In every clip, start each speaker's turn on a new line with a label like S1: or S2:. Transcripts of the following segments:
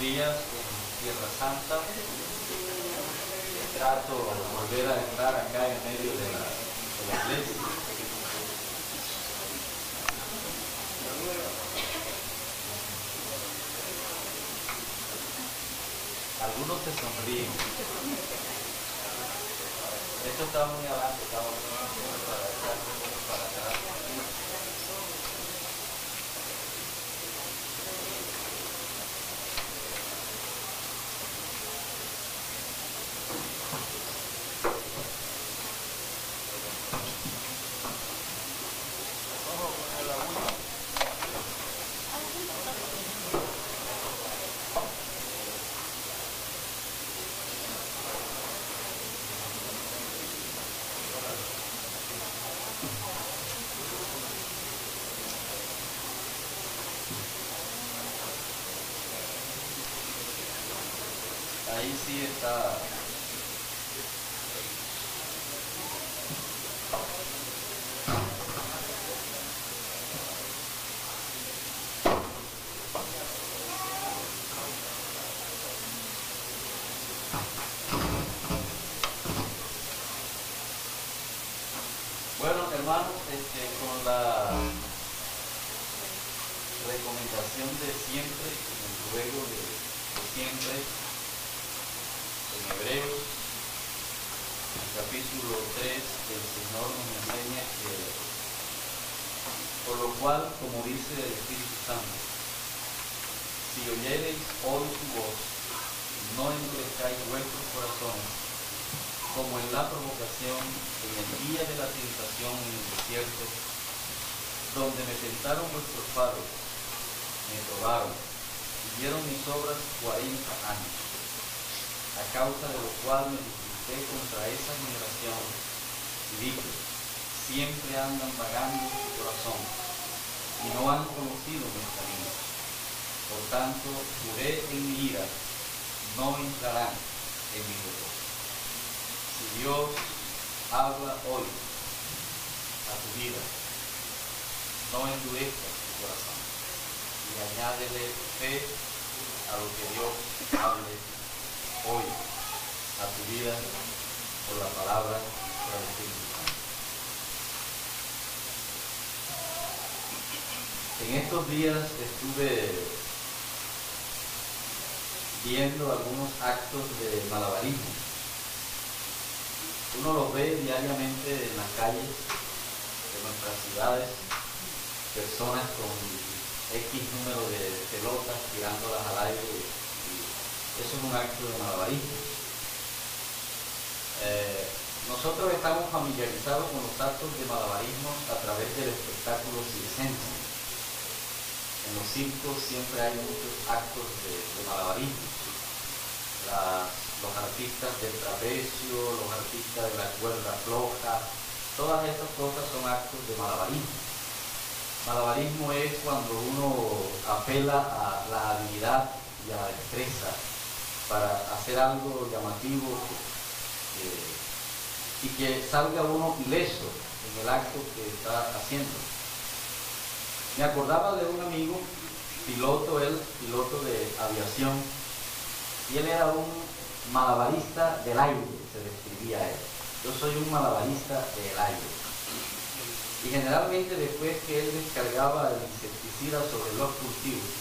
S1: días en Tierra Santa. Trato de volver a entrar acá en medio de la iglesia. Algunos se sonríen. Esto está muy adelante, está muy para atrás, para atrás. Ahí sí está. Bueno, hermanos, con la recomendación de siempre, con el ruego de siempre, en Hebreos, capítulo 3, el Señor nos enseña que, por lo cual, como dice el Espíritu Santo, si oyereis hoy su voz, no endurezcáis vuestros corazones, como en la provocación, en el día de la tentación en el desierto, donde me tentaron vuestros padres, me probaron, y vieron mis obras 40 años. A causa de lo cual me disputé contra esa generación y dije, siempre andan vagando en su corazón y no han conocido mis caminos. Por tanto, juré en mi ira, no entrarán en mi reposo. Si Dios habla hoy a tu vida, no endurezcas tu corazón y añádele fe a lo que Dios hable hoy a tu vida por la palabra del Espíritu Santo. En estos días estuve viendo algunos actos de malabarismo. Uno los ve diariamente en las calles de nuestras ciudades, personas con X número de pelotas tirándolas al aire. Eso es un acto de malabarismo. Nosotros estamos familiarizados con los actos de malabarismo a través del espectáculo circense. En los circos siempre hay muchos actos de malabarismo. Los artistas del trapecio, los artistas de la cuerda floja, todas estas cosas son actos de malabarismo. Malabarismo es cuando uno apela a la habilidad y a la destreza para hacer algo llamativo y que salga uno ileso en el acto que está haciendo. Me acordaba de un amigo, piloto de aviación, y él era un malabarista del aire, se describía él. Yo soy un malabarista del aire. Y generalmente después que él descargaba el insecticida sobre los cultivos,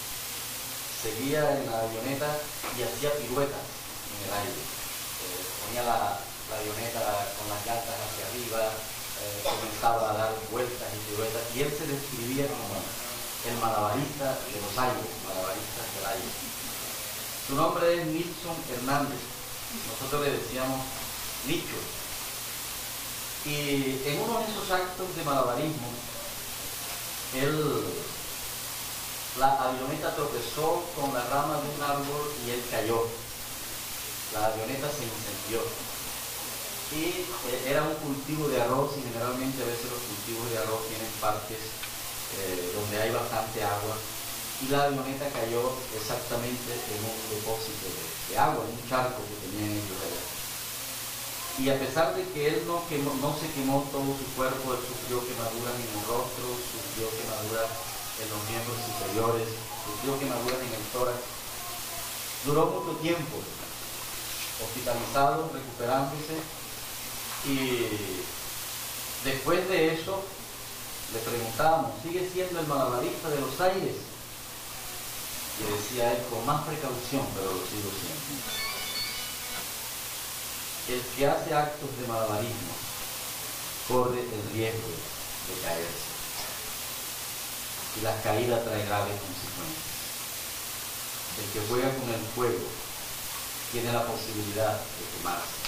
S1: seguía en la avioneta y hacía piruetas en el aire. Ponía la avioneta con las llantas hacia arriba, comenzaba a dar vueltas y piruetas, y él se describía como el malabarista de los aires, malabarista del aire. Su nombre es Nilson Hernández, nosotros le decíamos Nicho. Y en uno de esos actos de malabarismo, la avioneta tropezó con la rama de un árbol y él cayó. La avioneta se incendió. Y era un cultivo de arroz, y generalmente a veces los cultivos de arroz tienen partes donde hay bastante agua. Y la avioneta cayó exactamente en un depósito de agua, en un charco que tenían ellos allá. Y a pesar de que él no se quemó todo su cuerpo, él sufrió quemaduras en el rostro, sufrió quemaduras en los miembros superiores, sufrió quemaduras en el tórax. Duró mucho tiempo hospitalizado, recuperándose, y después de eso le preguntábamos, ¿sigue siendo el malabarista de los aires? Y decía él, con más precaución, pero lo sigo siendo. El que hace actos de malabarismo corre el riesgo de caerse, y la caída trae graves consecuencias. El que juega con el fuego tiene la posibilidad de quemarse.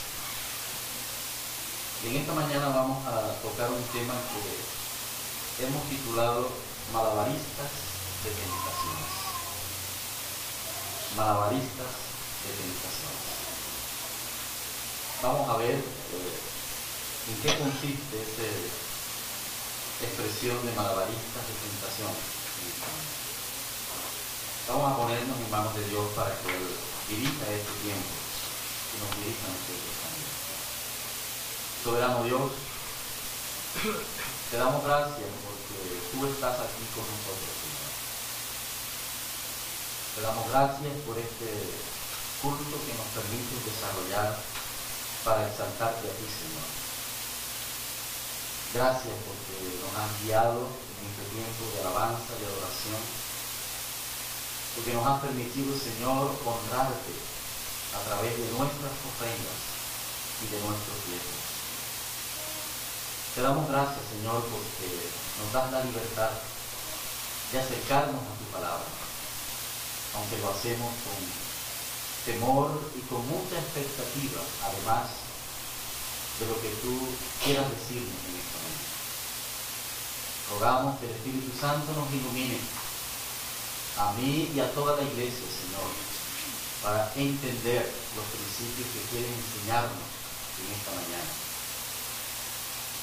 S1: Y en esta mañana vamos a tocar un tema que hemos titulado Malabaristas de Tentaciones. Malabaristas de Tentaciones. Vamos a ver en qué consiste esta expresión de malabaristas de tentaciones. Vamos a ponernos en manos de Dios para que Él dirija este tiempo y nos dirija a nosotros también. Soberano Dios, te damos gracias porque tú estás aquí con nosotros, Señor. Te damos gracias por este culto que nos permite desarrollar para exaltarte a ti, Señor. Gracias porque nos has guiado en este tiempo de alabanza, de adoración, porque nos has permitido, Señor, honrarte a través de nuestras ofrendas y de nuestros diezmos. Te damos gracias, Señor, porque nos das la libertad de acercarnos a tu palabra, aunque lo hacemos con temor y con mucha expectativa, además de lo que tú quieras decirnos en esta mañana. Rogamos que el Espíritu Santo nos ilumine, a mí y a toda la iglesia, Señor, para entender los principios que quieres enseñarnos en esta mañana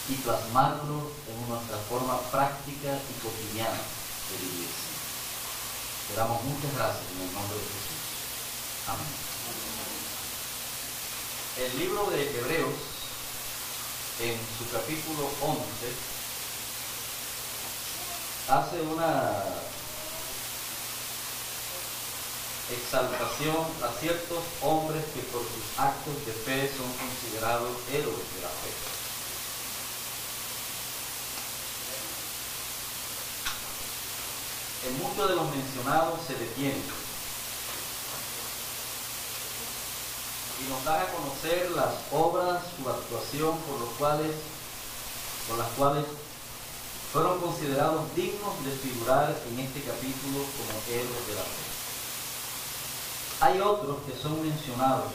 S1: y plasmarlo en nuestra forma práctica y cotidiana de vivir, Señor. Te damos muchas gracias en el nombre de Jesús. Amén. El libro de Hebreos, en su capítulo 11, hace una exaltación a ciertos hombres que por sus actos de fe son considerados héroes de la fe. En muchos de los mencionados se detiene y nos da a conocer las obras, su actuación, por las cuales fueron considerados dignos de figurar en este capítulo como héroes de la fe. Hay otros que son mencionados,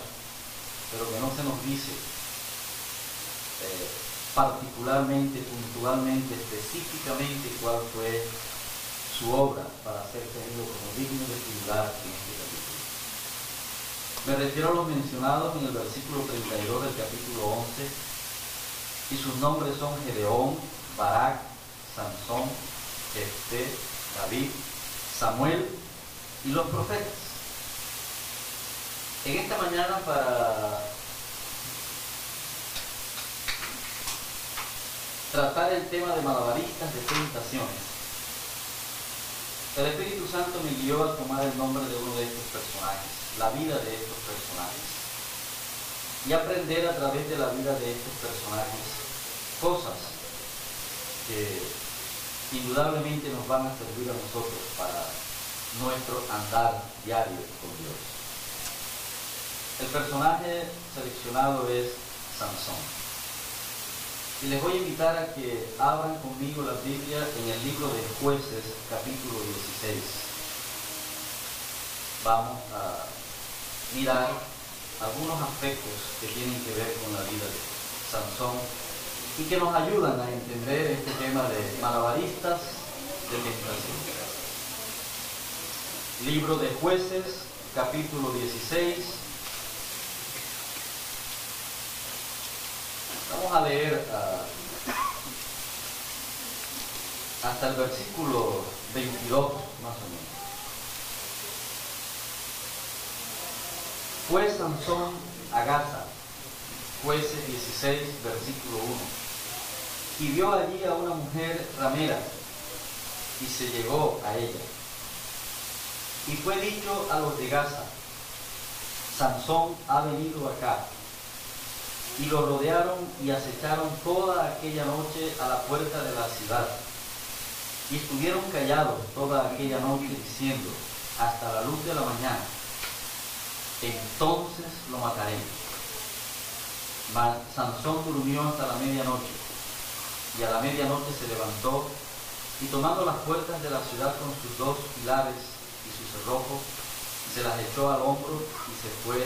S1: pero que no se nos dice particularmente, puntualmente, específicamente cuál fue su obra para ser tenido como digno de figurar en este capítulo. Me refiero a los mencionados en el versículo 32 del capítulo 11, y sus nombres son Gedeón, Barak, Sansón, Jefté, David, Samuel y los profetas. En esta mañana, para tratar el tema de malabaristas de tentaciones, el Espíritu Santo me guió a tomar el nombre de uno de estos personajes, la vida de estos personajes, y aprender a través de la vida de estos personajes cosas que indudablemente nos van a servir a nosotros para nuestro andar diario con Dios. El personaje seleccionado es Sansón. Y les voy a invitar a que abran conmigo la Biblia en el libro de Jueces, capítulo 16. Vamos a mirar algunos aspectos que tienen que ver con la vida de Sansón y que nos ayudan a entender este tema de malabaristas de tentación. Libro de Jueces, capítulo 16. Vamos a leer hasta el versículo 22, más o menos. Fue Sansón a Gaza, Jueces 16, versículo 1, y vio allí a una mujer ramera, y se llegó a ella. Y fue dicho a los de Gaza: Sansón ha venido acá. Y lo rodearon y acecharon toda aquella noche a la puerta de la ciudad. Y estuvieron callados toda aquella noche diciendo, hasta la luz de la mañana, entonces lo mataré. Mas Sansón durmió hasta la medianoche, y a la medianoche se levantó, y tomando las puertas de la ciudad con sus dos pilares y sus cerrojos, se las echó al hombro y se fue,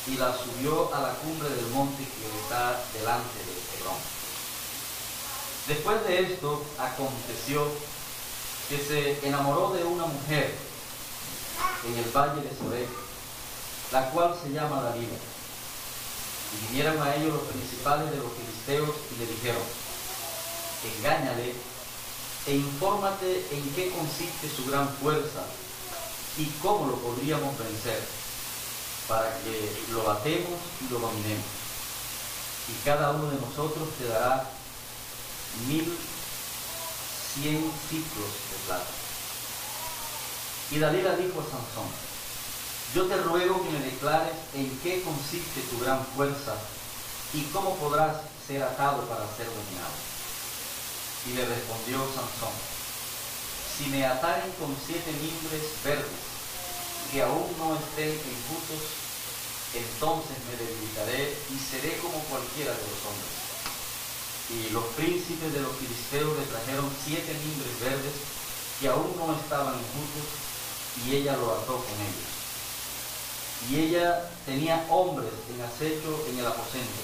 S1: y las subió a la cumbre del monte que está delante de Hebrón. Después de esto, aconteció que se enamoró de una mujer en el valle de Sorek, la cual se llama Dalila. Y vinieron a ellos los principales de los filisteos y le dijeron, engáñale e infórmate en qué consiste su gran fuerza y cómo lo podríamos vencer, para que lo batemos y lo dominemos. Y cada uno de nosotros te dará 1100 ciclos de plata. Y Dalila dijo a Sansón, yo te ruego que me declares en qué consiste tu gran fuerza y cómo podrás ser atado para ser dominado. Y le respondió Sansón, si me ataren con 7 mimbres verdes que aún no estén enjutos, entonces me debilitaré y seré como cualquiera de los hombres. Y los príncipes de los filisteos le trajeron 7 mimbres verdes que aún no estaban enjutos, y ella lo ató con ellos. Y ella tenía hombres en acecho en el aposento.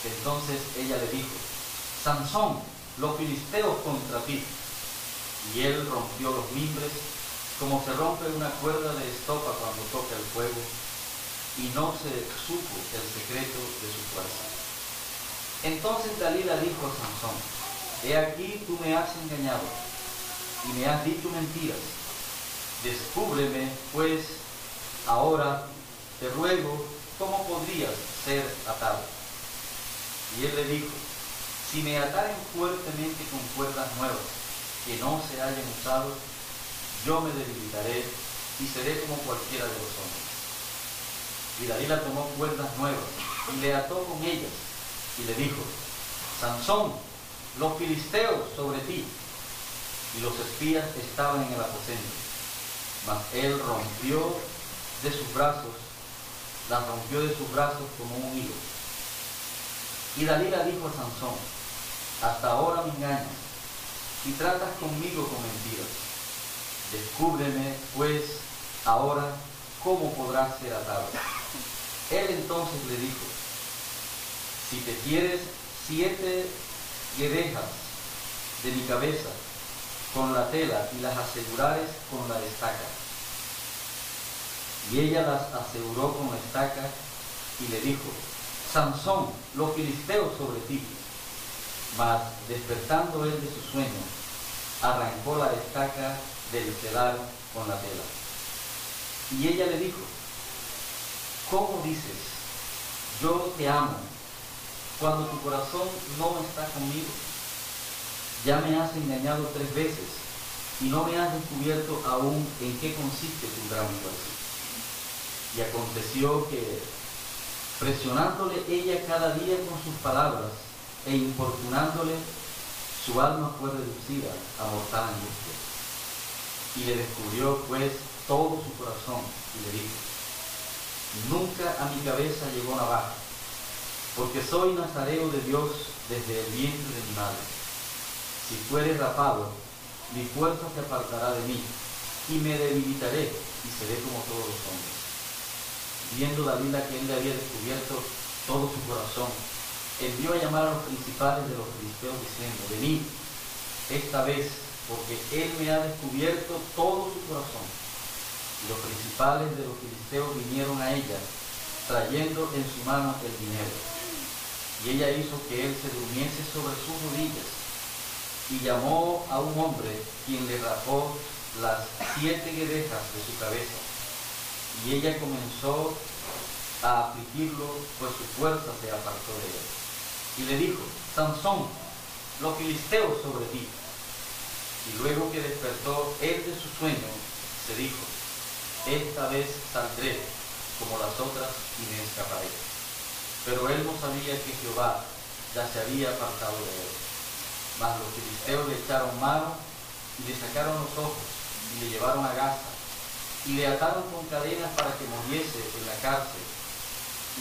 S1: Entonces ella le dijo, Sansón, los filisteos contra ti. Y él rompió los mimbres, como se rompe una cuerda de estopa cuando toca el fuego, y no se supo el secreto de su fuerza. Entonces Dalila dijo a Sansón, he aquí tú me has engañado, y me has dicho mentiras. Descúbreme, pues, ahora te ruego, ¿cómo podrías ser atado? Y él le dijo, si me ataren fuertemente con cuerdas nuevas, que no se hayan usado, yo me debilitaré y seré como cualquiera de los hombres. Y Dalila tomó cuerdas nuevas y le ató con ellas, y le dijo, Sansón, los filisteos sobre ti. Y los espías estaban en el aposento, mas él rompió de sus brazos, las rompió de sus brazos como un hilo. Y Dalila dijo a Sansón, hasta ahora me engañas y tratas conmigo con mentiras. Descúbreme, pues, ahora cómo podrás ser atado. Él entonces le dijo, si te quieres 7 guedejas de mi cabeza con la tela y las asegurares con la estaca. Y ella las aseguró con la estaca y le dijo, Sansón, los filisteos sobre ti. Mas despertando él de su sueño, arrancó la estaca del telar con la tela. Y ella le dijo, ¿cómo dices, yo te amo, cuando tu corazón no está conmigo? Ya me has engañado 3 veces y no me has descubierto aún en qué consiste tu gran fuerza. Y aconteció que, presionándole ella cada día con sus palabras e importunándole, su alma fue reducida a mortal angustia. Y le descubrió pues todo su corazón y le dijo, nunca a mi cabeza llegó navaja, porque soy nazareo de Dios desde el vientre de mi madre. Si fuere rapado, mi fuerza se apartará de mí, y me debilitaré y seré como todos los hombres. Viendo Dalila que él le había descubierto todo su corazón, envió a llamar a los principales de los filisteos diciendo, venid esta vez, porque él me ha descubierto todo su corazón. Y los principales de los filisteos vinieron a ella, trayendo en su mano el dinero. Y ella hizo que él se durmiese sobre sus rodillas, y llamó a un hombre, quien le rapó las 7 guedejas de su cabeza. Y ella comenzó a afligirlo, pues su fuerza se apartó de él. Y le dijo, Sansón, los filisteos sobre ti. Y luego que despertó él de su sueño, se dijo, esta vez saldré, como las otras y me escaparé. Pero él no sabía que Jehová ya se había apartado de él. Mas los filisteos le echaron mano y le sacaron los ojos y le llevaron a Gaza y le ataron con cadenas para que muriese en la cárcel,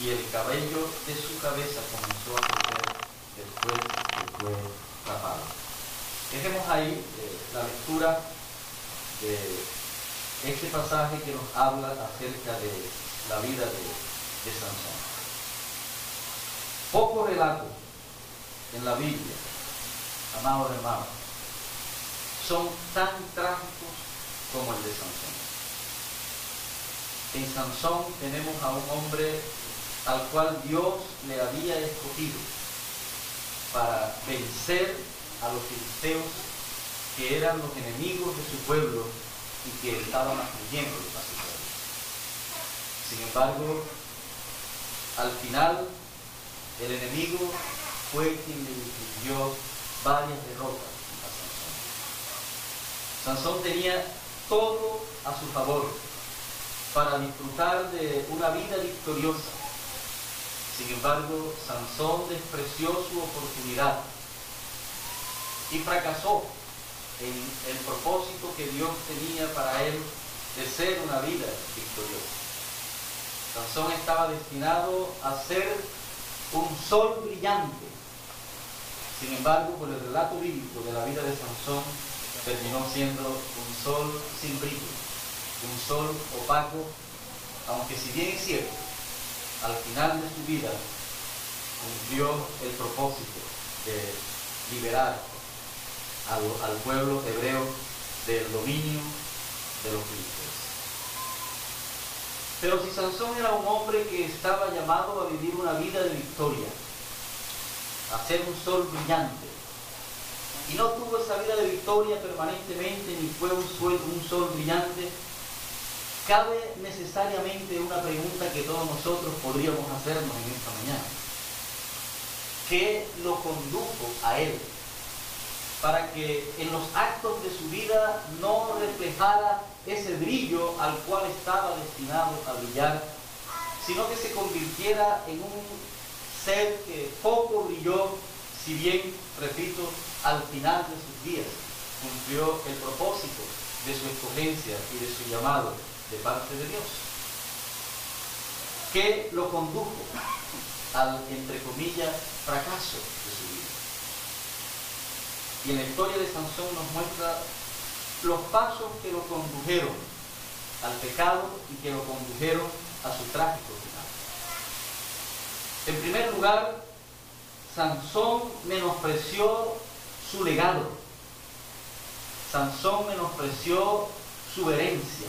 S1: y el cabello de su cabeza comenzó a crecer después que fue rapado. Dejemos ahí la lectura de este pasaje que nos habla acerca de la vida de Sansón. Pocos relatos en la Biblia, amados hermanos, son tan trágicos como el de Sansón. En Sansón tenemos a un hombre al cual Dios le había escogido para vencer a los filisteos, que eran los enemigos de su pueblo y que estaban afligiendo a su pueblo. Sin embargo, al final, el enemigo fue quien le infligió varias derrotas a Sansón. Sansón tenía todo a su favor para disfrutar de una vida victoriosa. Sin embargo, Sansón despreció su oportunidad y fracasó en el propósito que Dios tenía para él de ser una vida victoriosa. Sansón estaba destinado a ser un sol brillante. Sin embargo, por el relato bíblico de la vida de Sansón, terminó siendo un sol sin brillo, un sol opaco, aunque si bien es cierto, al final de su vida cumplió el propósito de liberar al pueblo hebreo del dominio de los filisteos. Pero si Sansón era un hombre que estaba llamado a vivir una vida de victoria, a ser un sol brillante, y no tuvo esa vida de victoria permanentemente, ni fue un sol brillante, cabe necesariamente una pregunta que todos nosotros podríamos hacernos en esta mañana. ¿Qué lo condujo a él para que en los actos de su vida no reflejara ese brillo al cual estaba destinado a brillar, sino que se convirtiera en un ser que poco brilló, si bien, repito, al final de sus días cumplió el propósito de su escogencia y de su llamado de parte de Dios? ¿Qué lo condujo al, entre comillas, fracaso de su vida? Y en la historia de Sansón nos muestra los pasos que lo condujeron al pecado y que lo condujeron a su trágico final. En primer lugar, Sansón menospreció su legado. Sansón menospreció su herencia.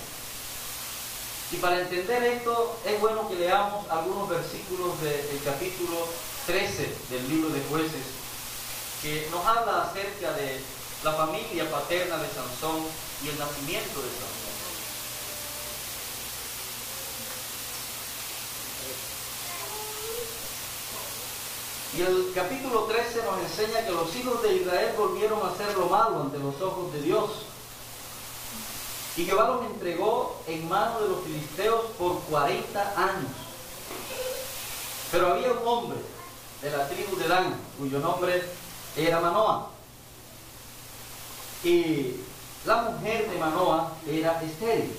S1: Y para entender esto es bueno que leamos algunos versículos del capítulo 13 del libro de Jueces, que nos habla acerca de la familia paterna de Sansón y el nacimiento de Sansón. Y el capítulo 13 nos enseña que los hijos de Israel volvieron a hacer lo malo ante los ojos de Dios. Y Jehová los entregó en mano de los filisteos por 40 años. Pero había un hombre de la tribu de Dan, cuyo nombre era Manoah. Y la mujer de Manoah era estéril.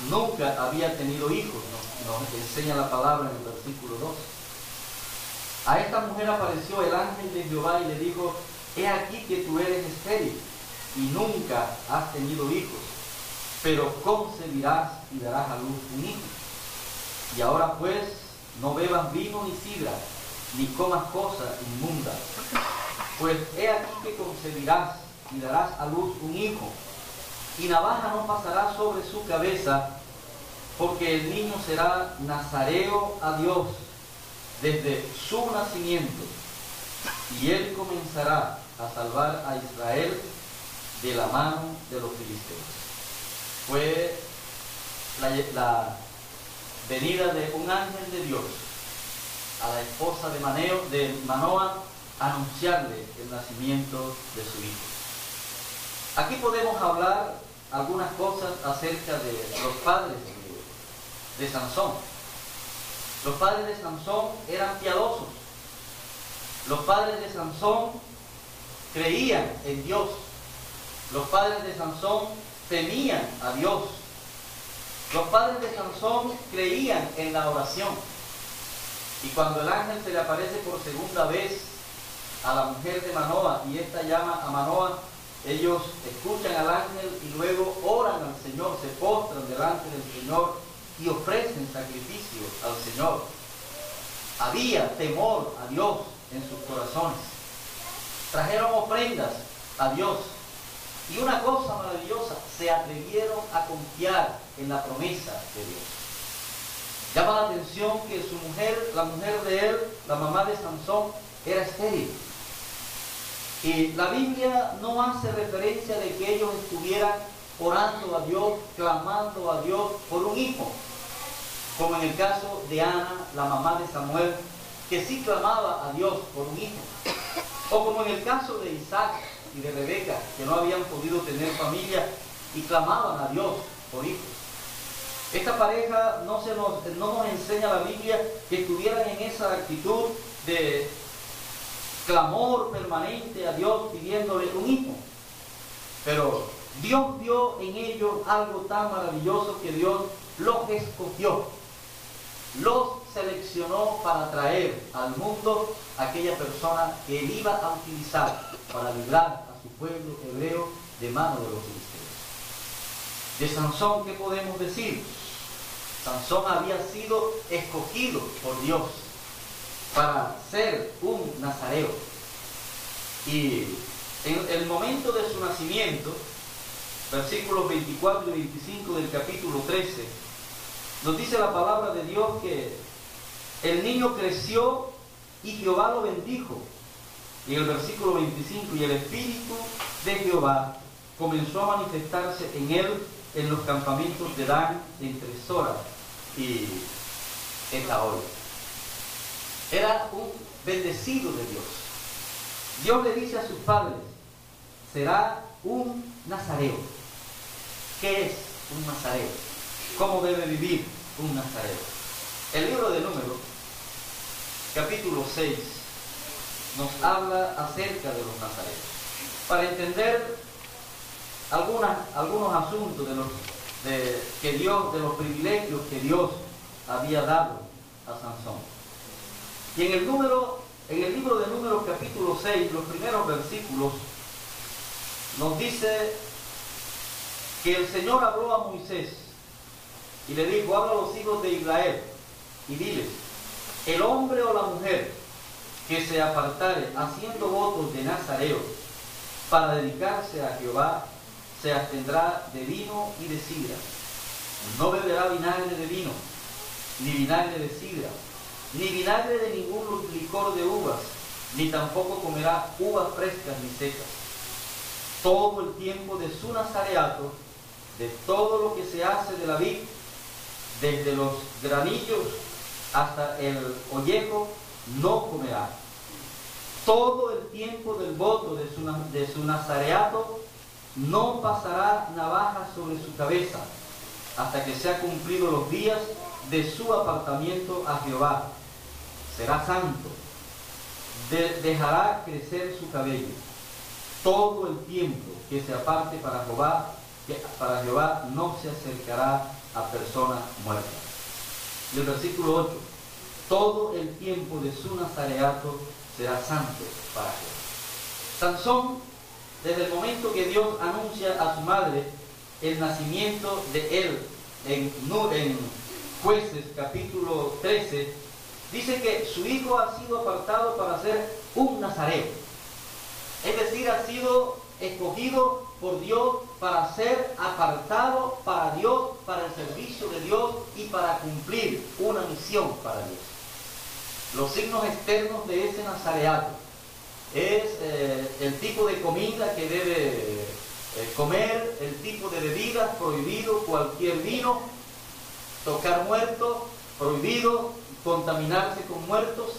S1: Nunca había tenido hijos, nos enseña la palabra en el versículo 2. A esta mujer apareció el ángel de Jehová y le dijo: he aquí que tú eres estéril y nunca has tenido hijos, pero concebirás y darás a luz un hijo. Y ahora pues, no bebas vino ni sidra, ni comas cosa inmunda, pues he aquí que concebirás y darás a luz un hijo, y navaja no pasará sobre su cabeza, porque el niño será nazareo a Dios desde su nacimiento, y él comenzará a salvar a Israel de la mano de los filisteos. Fue la venida de un ángel de Dios a la esposa de Manoah a anunciarle el nacimiento de su hijo. Aquí podemos hablar algunas cosas acerca de los padres de Sansón. Los padres de Sansón eran piadosos. Los padres de Sansón creían en Dios. Los padres de Sansón temían a Dios. Los padres de Sansón creían en la oración. Y cuando el ángel se le aparece por segunda vez a la mujer de Manoa y ésta llama a Manoa, ellos escuchan al ángel y luego oran al Señor, se postran delante del Señor y ofrecen sacrificio al Señor. Había temor a Dios en sus corazones. Trajeron ofrendas a Dios. Y una cosa maravillosa, se atrevieron a confiar en la promesa de Dios. Llama la atención que su mujer, la mujer de él, la mamá de Sansón, era estéril. Y la Biblia no hace referencia de que ellos estuvieran orando a Dios, clamando a Dios por un hijo, como en el caso de Ana, la mamá de Samuel, que sí clamaba a Dios por un hijo, o como en el caso de Isaac y de Rebeca, que no habían podido tener familia y clamaban a Dios por hijos. Esta pareja no nos enseña la Biblia que estuvieran en esa actitud de clamor permanente a Dios pidiéndole un hijo. Pero Dios vio en ellos algo tan maravilloso que Dios los escogió, los seleccionó para traer al mundo aquella persona que él iba a utilizar para librar a su pueblo hebreo de mano de los filisteos. De Sansón, ¿qué podemos decir? Sansón había sido escogido por Dios para ser un nazareo. Y en el momento de su nacimiento, versículos 24 y 25 del capítulo 13, nos dice la palabra de Dios que el niño creció y Jehová lo bendijo. Y en el versículo 25, y el Espíritu de Jehová comenzó a manifestarse en él en los campamentos de Dan, entre Sora y Estaol. Era un bendecido de Dios. Dios le dice a sus padres, será un nazareo. ¿Qué es un nazareo? ¿Cómo debe vivir un nazareo? El libro de Números, capítulo 6, nos habla acerca de los nazareos. Para entender algunos asuntos de los privilegios que Dios había dado a Sansón. Y en el libro de Números, capítulo 6, los primeros versículos, nos dice que el Señor habló a Moisés y le dijo, habla a los hijos de Israel y diles, el hombre o la mujer que se apartare haciendo votos de nazareo para dedicarse a Jehová, se abstendrá de vino y de sidra. No beberá vinagre de vino, ni vinagre de sidra, ni vinagre de ningún licor de uvas, ni tampoco comerá uvas frescas ni secas. Todo el tiempo de su nazareato, de todo lo que se hace de la vid, desde los granillos hasta el ollejo, no comerá. Todo el tiempo del voto de su nazareato, no pasará navaja sobre su cabeza, hasta que sea cumplido los días de su apartamiento a Jehová. Será santo. Dejará crecer su cabello. Todo el tiempo que se aparte para Jehová no se acercará a persona muerta. Y el versículo 8. Todo el tiempo de su nazareato será santo para Jehová. Sansón, desde el momento que Dios anuncia a su madre el nacimiento de él en Jueces capítulo 13, dice que su hijo ha sido apartado para ser un nazareo. Es decir, ha sido escogido por Dios para ser apartado para Dios, para el servicio de Dios y para cumplir una misión para Dios. Los signos externos de ese nazareato es el tipo de comida que debe comer, el tipo de bebidas, prohibido cualquier vino, tocar muertos, prohibido contaminarse con muertos,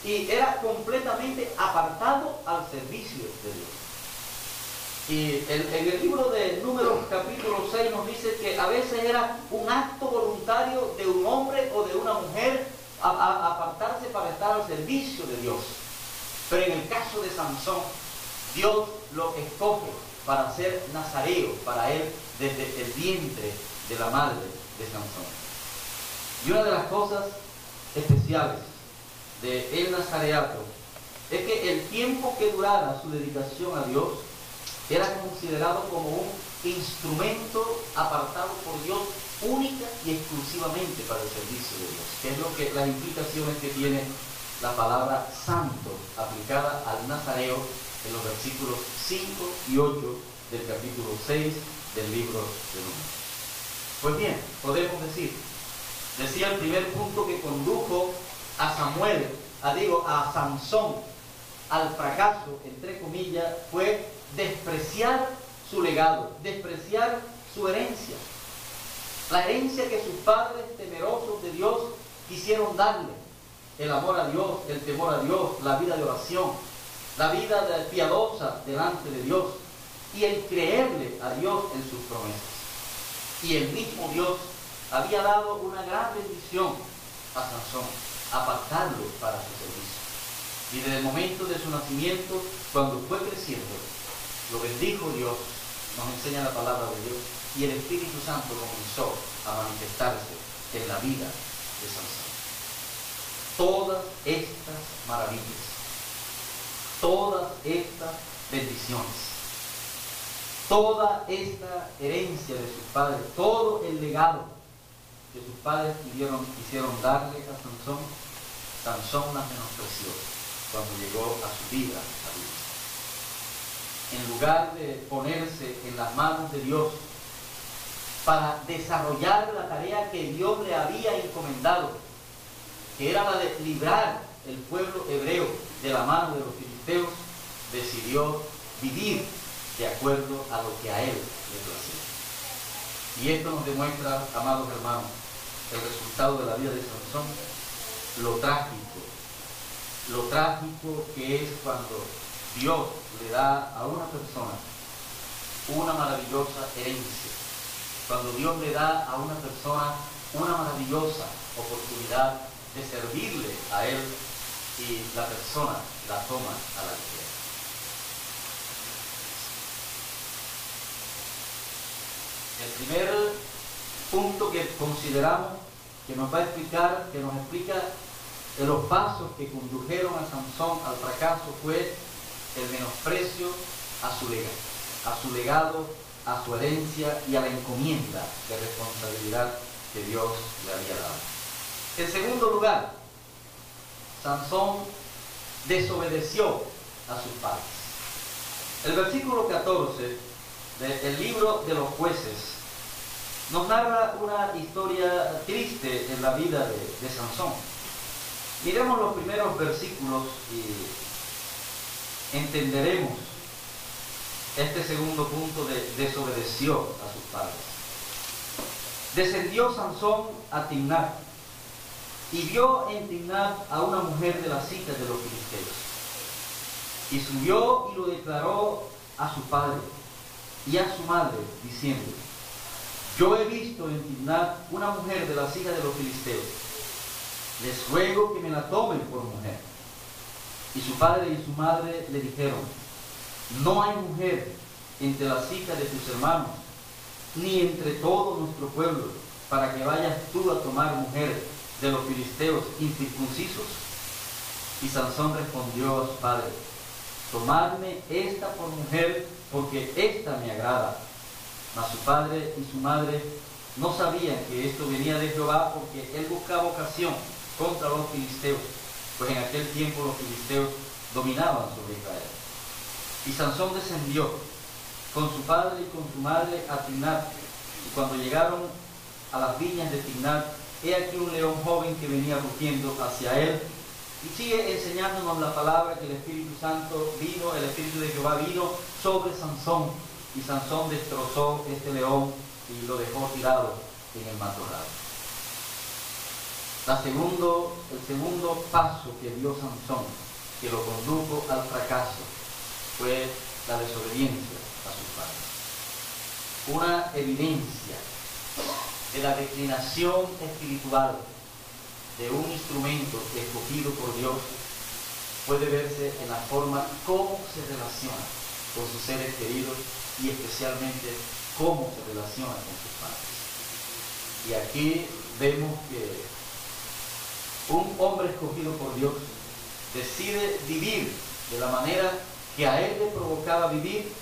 S1: y era completamente apartado al servicio de Dios. Y en el libro de Números capítulo 6 nos dice que a veces era un acto voluntario voluntario de un hombre o de una mujer a apartarse para estar al servicio de Dios. Pero en el caso de Sansón, Dios lo escoge para ser nazareo para él desde el vientre de la madre de Sansón. Y una de las cosas especiales del nazareato es que el tiempo que durara su dedicación a Dios era considerado como un instrumento apartado por Dios única y exclusivamente para el servicio de Dios, que es lo que las implicaciones que tiene la palabra santo aplicada al nazareo en los versículos 5 y 8 del capítulo 6 del libro de Números. Pues bien, podemos decía el primer punto que condujo a a Sansón al fracaso, entre comillas, fue despreciar su legado, despreciar su herencia. La herencia que sus padres temerosos de Dios quisieron darle: el amor a Dios, el temor a Dios, la vida de oración, la vida piadosa delante de Dios y el creerle a Dios en sus promesas. Y el mismo Dios había dado una gran bendición a Sansón, apartarlo para su servicio. Y desde el momento de su nacimiento, cuando fue creciendo, lo bendijo Dios, nos enseña la palabra de Dios, y el Espíritu Santo comenzó a manifestarse en la vida de Sansón. Todas estas maravillas, todas estas bendiciones, toda esta herencia de sus padres, todo el legado que sus padres quisieron darle a Sansón, Sansón las menospreció cuando llegó a su vida adulta. En lugar de ponerse en las manos de Dios para desarrollar la tarea que Dios le había encomendado, que era la de librar el pueblo hebreo de la mano de los filisteos, decidió vivir de acuerdo a lo que a él le placía. Y esto nos demuestra, amados hermanos, el resultado de la vida de Sansón, lo trágico que es cuando Dios le da a una persona una maravillosa herencia, cuando Dios le da a una persona una maravillosa oportunidad de servirle a Él y la persona la toma a la ligera. El primer punto que consideramos que nos va a explicar, que nos explica los pasos que condujeron a Sansón al fracaso fue el menosprecio a su legado, a su herencia y a la encomienda de responsabilidad que Dios le había dado. En segundo lugar, Sansón desobedeció a sus padres. El versículo 14 del libro de los Jueces nos narra una historia triste en la vida de Sansón. Miremos los primeros versículos y entenderemos este segundo punto de desobedeció a sus padres. Descendió Sansón a Timnat y vio en Timnat a una mujer de las hijas de los filisteos. Y subió y lo declaró a su padre y a su madre, diciendo: yo he visto en Timnat una mujer de las hijas de los filisteos. Les ruego que me la tomen por mujer. Y su padre y su madre le dijeron: no hay mujer entre las hijas de tus hermanos, ni entre todo nuestro pueblo, para que vayas tú a tomar mujer de los filisteos incircuncisos. Y Sansón respondió a su padre: tomadme esta por mujer, porque esta me agrada. Mas su padre y su madre no sabían que esto venía de Jehová, porque él buscaba ocasión contra los filisteos, pues en aquel tiempo los filisteos dominaban sobre Israel. Y Sansón descendió con su padre y con su madre a Timnat, y cuando llegaron a las viñas de Timnat, he aquí un león joven que venía rugiendo hacia él. Y sigue enseñándonos la palabra que el Espíritu Santo vino, el Espíritu de Jehová vino sobre Sansón, y Sansón destrozó este león y lo dejó tirado en el matorral. El segundo paso que dio Sansón, que lo condujo al fracaso, fue la desobediencia a sus padres. Una evidencia de la declinación espiritual de un instrumento escogido por Dios puede verse en la forma cómo se relaciona con sus seres queridos y especialmente cómo se relaciona con sus padres. Y aquí vemos que un hombre escogido por Dios decide vivir de la manera que a él le provocaba vivir,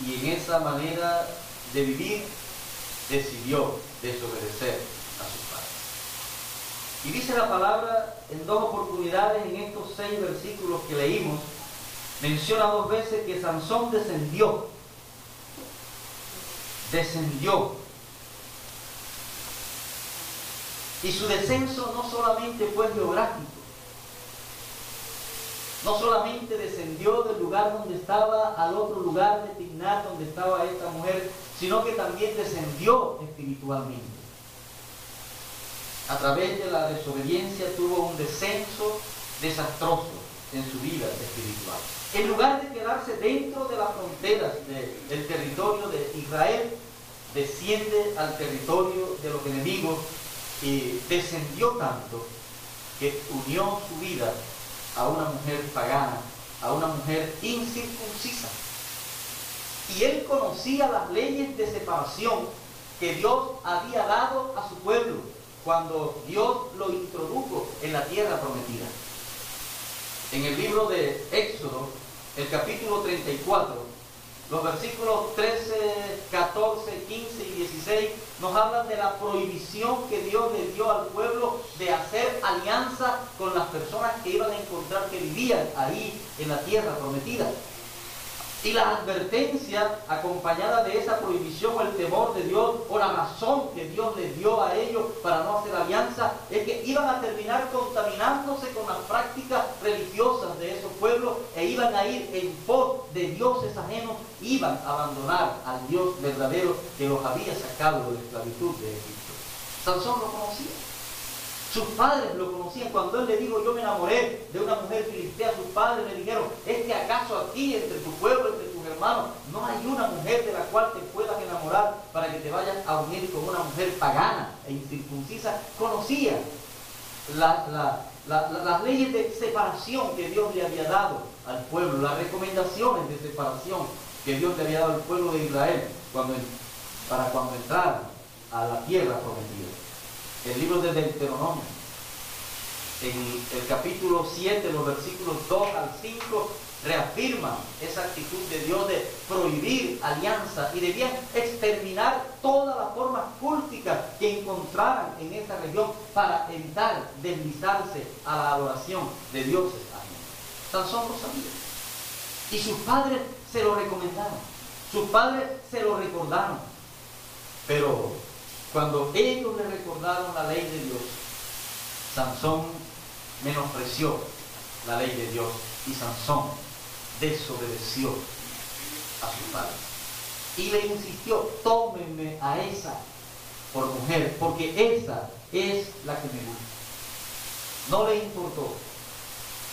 S1: y en esa manera de vivir decidió desobedecer a sus padres. Y dice la palabra en 2 oportunidades en estos 6 versículos que leímos, menciona 2 veces que Sansón descendió. Y su descenso no solamente fue geográfico, no solamente descendió del lugar donde estaba al otro lugar de Timnat donde estaba esta mujer, sino que también descendió espiritualmente. A través de la desobediencia tuvo un descenso desastroso en su vida espiritual. En lugar de quedarse dentro de las fronteras del territorio de Israel, desciende al territorio de los enemigos y descendió tanto que unió su vida a una mujer pagana, a una mujer incircuncisa. Y él conocía las leyes de separación que Dios había dado a su pueblo cuando Dios lo introdujo en la tierra prometida. En el libro de Éxodo, el capítulo 34, los versículos 13, 14, 15 y 16 nos hablan de la prohibición que Dios le dio al pueblo de hacer alianza con las personas que iban a encontrar que vivían ahí en la tierra prometida. Y la advertencia acompañada de esa prohibición o el temor de Dios o la razón que Dios les dio a ellos para no hacer alianza es que iban a terminar contaminándose con las prácticas religiosas de esos pueblos e iban a ir en pos de dioses ajenos, iban a abandonar al Dios verdadero que los había sacado de la esclavitud de Egipto. Sansón lo conocía. Sus padres lo conocían. Cuando él le dijo, yo me enamoré de una mujer filistea, sus padres le dijeron, ¿es que acaso aquí, entre tu pueblo, entre tus hermanos, no hay una mujer de la cual te puedas enamorar para que te vayas a unir con una mujer pagana e incircuncisa? Conocía las leyes de separación que Dios le había dado al pueblo, las recomendaciones de separación que Dios le había dado al pueblo de Israel para cuando entraran a la tierra prometida. El libro de Deuteronomio, en el capítulo 7, los versículos 2 al 5, reafirman esa actitud de Dios de prohibir alianza y debían exterminar todas las formas culticas que encontraran en esa región para evitar deslizarse a la adoración de dioses ajenos. Sansón lo sabía. Y sus padres se lo recomendaron, sus padres se lo recordaron, pero cuando ellos le recordaron la ley de Dios, Sansón menospreció la ley de Dios y Sansón desobedeció a sus padres. Y le insistió, tómenme a esa por mujer, porque esa es la que me gusta. No le importó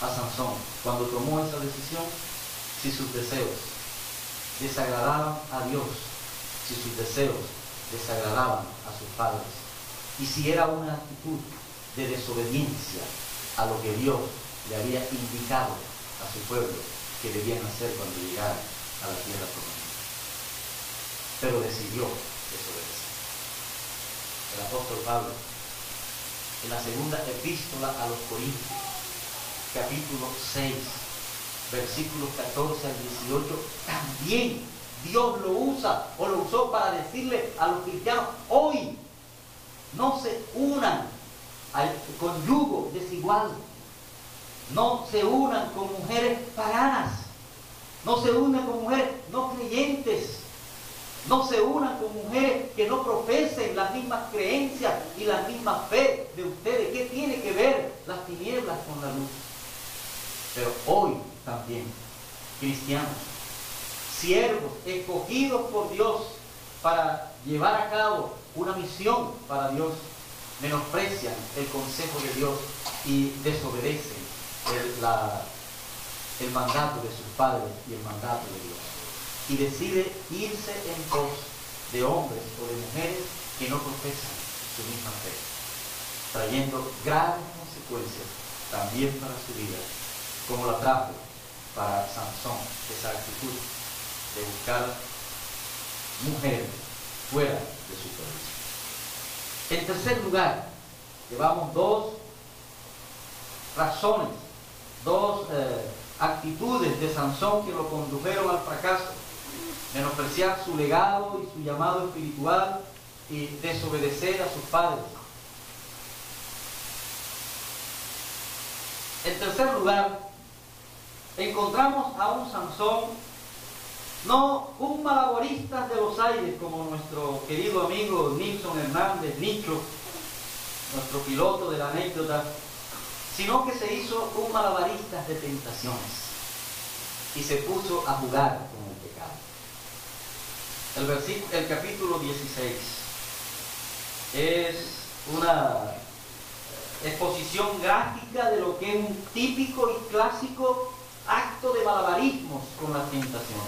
S1: a Sansón cuando tomó esa decisión si sus deseos desagradaban a Dios, si sus deseos desagradaban a sus padres y si era una actitud de desobediencia a lo que Dios le había indicado a su pueblo que debían hacer cuando llegaran a la tierra prometida. Pero decidió desobedecer. El apóstol Pablo, en la segunda epístola a los Corintios, capítulo 6, versículos 14 al 18, también Dios lo usa o lo usó para decirle a los cristianos, hoy no se unan con yugo desigual, no se unan con mujeres paganas, no se unan con mujeres no creyentes, no se unan con mujeres que no profesen las mismas creencias y la misma fe de ustedes. ¿Qué tiene que ver las tinieblas con la luz? Pero hoy también, cristianos, siervos escogidos por Dios para llevar a cabo una misión para Dios, menosprecian el consejo de Dios y desobedecen el mandato de sus padres y el mandato de Dios. Y decide irse en pos de hombres o de mujeres que no profesan trayendo graves consecuencias también para su vida, como la trajo para Sansón, esa actitud de buscar mujeres fuera de su país. En tercer lugar, llevamos dos razones, dos actitudes de Sansón que lo condujeron al fracaso: menospreciar su legado y su llamado espiritual y desobedecer a sus padres. En tercer lugar, encontramos a un Sansón, no un malabarista de los aires como nuestro querido amigo Nilson Hernández, Nicho, nuestro piloto de la anécdota, sino que se hizo un malabarista de tentaciones y se puso a jugar con el pecado. El capítulo 16 es una exposición gráfica de lo que es un típico y clásico acto de malabarismos con la tentación.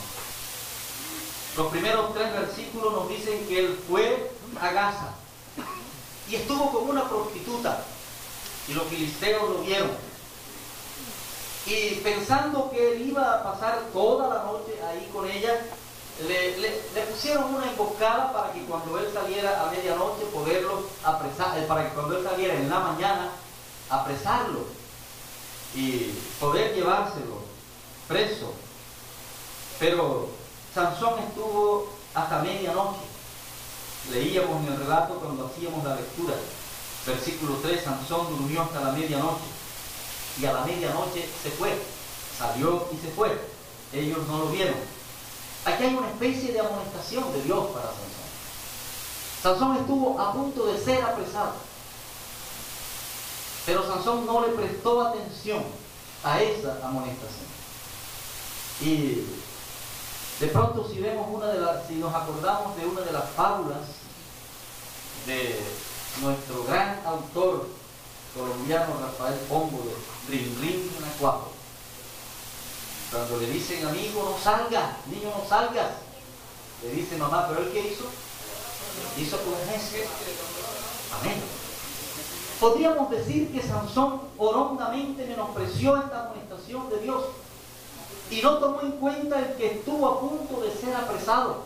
S1: Los primeros 3 versículos nos dicen que él fue a Gaza y estuvo con una prostituta, y los filisteos lo vieron, y pensando que él iba a pasar toda la noche ahí con ella, le pusieron una emboscada para que cuando él saliera a medianoche poderlo apresar, para que cuando él saliera en la mañana apresarlo y poder llevárselo preso. Pero Sansón estuvo hasta medianoche. Leíamos en el relato cuando hacíamos la lectura, versículo 3, Sansón durmió hasta la medianoche y a la medianoche se fue, salió y se fue. Ellos no lo vieron. Aquí hay una especie de amonestación de Dios para Sansón. Sansón estuvo a punto de ser apresado, pero Sansón no le prestó atención a esa amonestación. Y de pronto, si nos acordamos de una de las fábulas de nuestro gran autor colombiano Rafael Pombo, de Rin Rin Nacuajo, cuando le dicen: amigo, no salgas, niño, no salgas, le dice mamá: ¿pero él qué hizo? Hizo con el gesto. Amén. Podríamos decir que Sansón horrendamente menospreció esta amonestación de Dios y no tomó en cuenta el que estuvo a punto de ser apresado,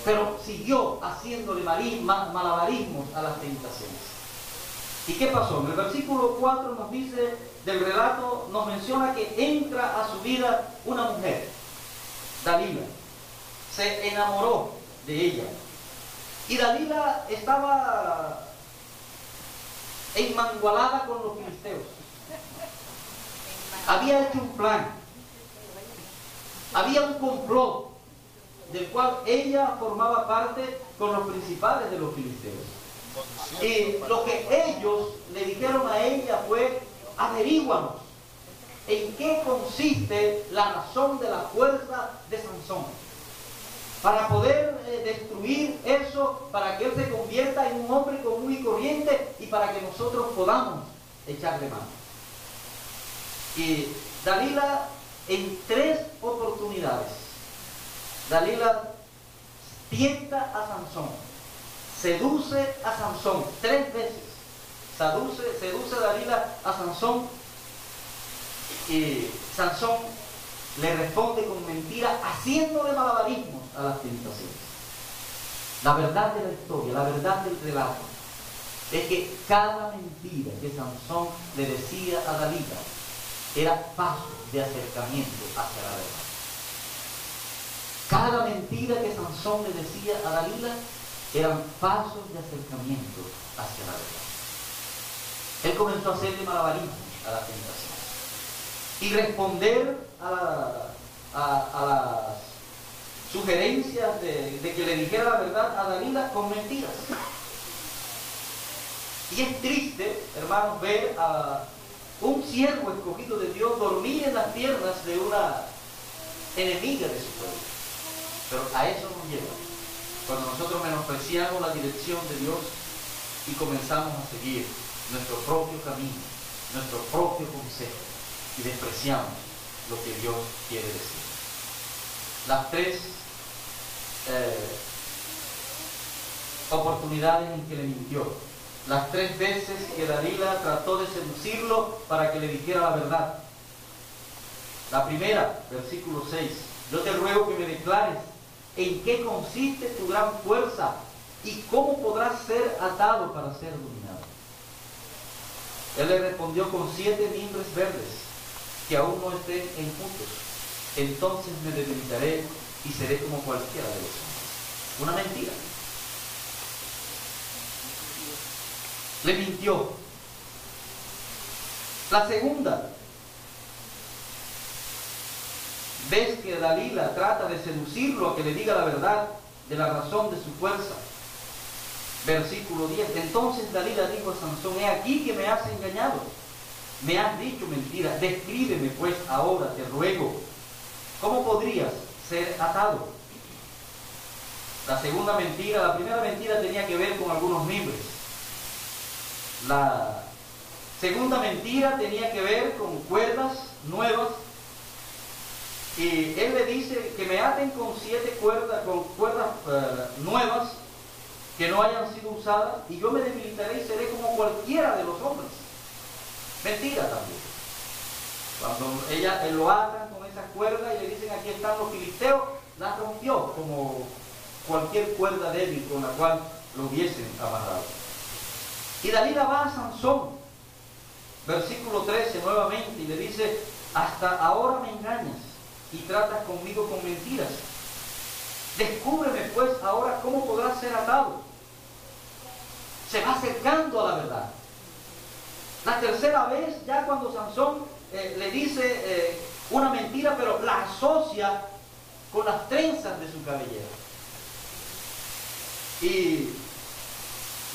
S1: pero siguió haciéndole malabarismos a las tentaciones. ¿Y qué pasó? En el versículo 4 nos dice, del relato, nos menciona que entra a su vida una mujer, Dalila. Se enamoró de ella. Y Dalila estaba enmangualada con los filisteos. Había hecho un plan. Había un complot del cual ella formaba parte con los principales de los filisteos. Y lo que ellos le dijeron a ella fue: averíguanos en qué consiste la razón de la fuerza de Sansón, para poder destruir eso, para que él se convierta en un hombre común y corriente y para que nosotros podamos echarle mano. Y Dalila, en 3 oportunidades, Dalila tienta a Sansón, seduce a Sansón 3 veces. Seduce Dalila a Sansón y Sansón le responde con mentira, haciéndole malabarismos a las tentaciones. La verdad de la historia, la verdad del relato, es que cada mentira que Sansón le decía a Dalila era paso de acercamiento hacia la verdad. Cada mentira que Sansón le decía a Dalila eran pasos de acercamiento hacia la verdad. Él comenzó a hacerle malabarismos a la tentación y responder a las sugerencias de que le dijera la verdad a Dalila con mentiras. Y es triste, hermanos, ver a un siervo escogido de Dios dormir en las piernas de una enemiga de su pueblo. Pero a eso nos lleva cuando nosotros menospreciamos la dirección de Dios y comenzamos a seguir nuestro propio camino, nuestro propio consejo, y despreciamos lo que Dios quiere decir. Las 3 oportunidades en que le mintió. las 3 veces que Dalila trató de seducirlo para que le dijera la verdad. La primera, versículo 6. Yo te ruego que me declares en qué consiste tu gran fuerza y cómo podrás ser atado para ser dominado. Él le respondió con 7 mimbres verdes que aún no estén enjutos. Entonces me debilitaré y seré como cualquiera de los hombres. Una mentira. Le mintió. La segunda vez que Dalila trata de seducirlo a que le diga la verdad de la razón de su fuerza. Versículo 10. Entonces Dalila dijo a Sansón: he aquí que me has engañado, me has dicho mentira. Descríbeme pues ahora, te ruego, ¿cómo podrías ser atado? La segunda mentira, la primera mentira tenía que ver con algunos mimbres. La segunda mentira tenía que ver con cuerdas nuevas. Y él le dice que me aten con 7 cuerdas, nuevas que no hayan sido usadas, y yo me debilitaré y seré como cualquiera de los hombres. Mentira también. Cuando él lo atan con esas cuerdas y le dicen: aquí están los filisteos, las rompió como cualquier cuerda débil con la cual lo hubiesen amarrado. Y Dalila va a Sansón, versículo 13 nuevamente, y le dice: hasta ahora me engañas y tratas conmigo con mentiras. Descúbreme pues ahora cómo podrás ser atado. Se va acercando a la verdad. La tercera vez, ya cuando Sansón le dice una mentira, pero la asocia con las trenzas de su cabellera. Y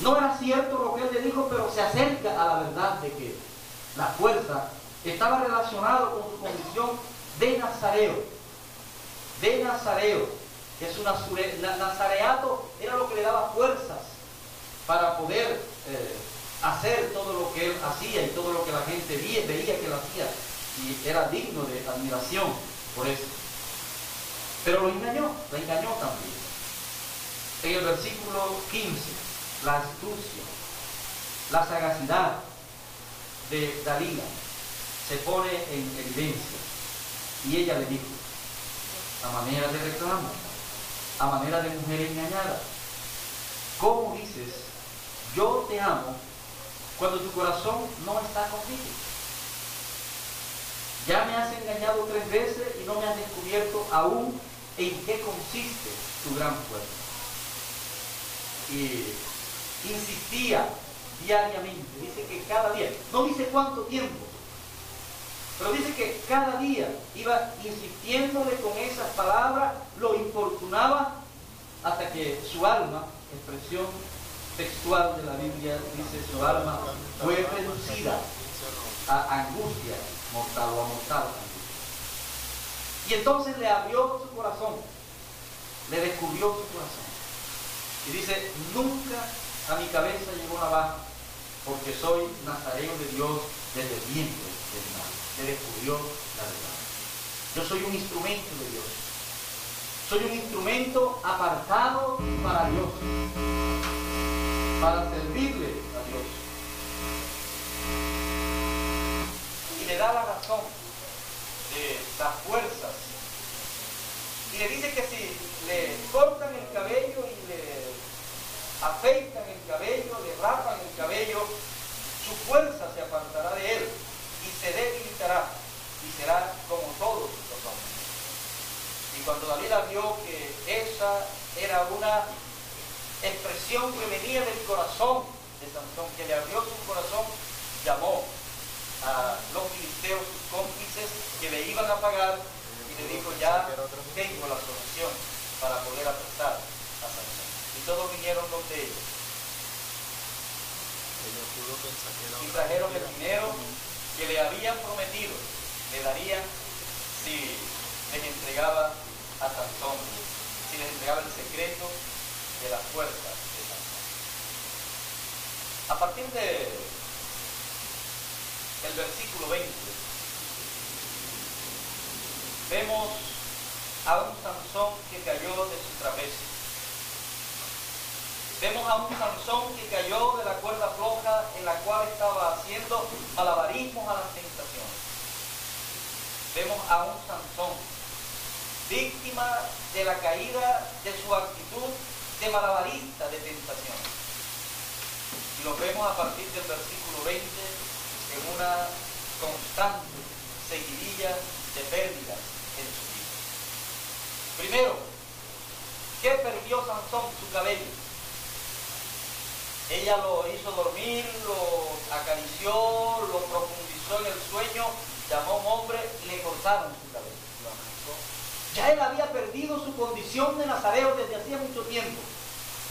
S1: no era cierto lo que él le dijo, pero se acerca a la verdad de que la fuerza estaba relacionada con su condición de nazareo. De nazareo, que es nazareato, era lo que le daba fuerzas para poder hacer todo lo que él hacía y todo lo que la gente veía que él hacía, y era digno de admiración por eso. Pero lo engañó también. En el versículo 15, la astucia, la sagacidad de Dalila se pone en evidencia, y ella le dijo, a manera de reclamo, a manera de mujer engañada: ¿cómo dices yo te amo cuando tu corazón no está conmigo? Ya me has engañado 3 veces y no me has descubierto aún en qué consiste tu gran fuerza. Y insistía diariamente, dice que cada día, no dice cuánto tiempo, pero dice que cada día iba insistiéndole con esas palabras, lo importunaba, hasta que su alma, expresión textual de la Biblia, dice: su alma fue reducida a angustia mortal o a mortal angustia. Y entonces le abrió su corazón, le descubrió su corazón. Y dice: nunca a mi cabeza llegó navaja, porque soy nazareo de Dios desde el vientre de mi madre. Le descubrió la verdad. Yo soy un instrumento de Dios. Soy un instrumento apartado para Dios, para servirle a Dios. Y le da la razón de las fuerzas. Y le dice que si le cortan el cabello y le afeitan el cabello, le rapan el cabello, su fuerza se apartará de él y se debilitará y será como todos los hombres. Y cuando Dalila vio que esa era una expresión que venía del corazón de Sansón, que le abrió su corazón, llamó a los filisteos, sus cómplices, que le iban a pagar, y le dijo: ya tengo la solución para poder apresar a Sansón. Y todos vinieron donde ellos. Y trajeron el dinero que le habían prometido, le darían si les entregaba a Sansón, si les entregaba el secreto de la fuerza de Sansón. A partir de el versículo 20, vemos a un Sansón que cayó de su trapecio.
S2: Vemos a un Sansón que cayó de la cuerda floja en la cual estaba haciendo malabarismos a las tentaciones. Vemos a un Sansón víctima de la caída de su actitud de malabarista de tentaciones. Y lo vemos a partir del versículo 20 en una constante seguidilla de pérdidas en su vida. Primero, ¿qué perdió Sansón? Su cabello. Ella lo hizo dormir, lo acarició, lo profundizó en el sueño, llamó a un hombre y le cortaron su cabello. Lo arrancó. Ya él había perdido su condición de nazareo desde hacía mucho tiempo,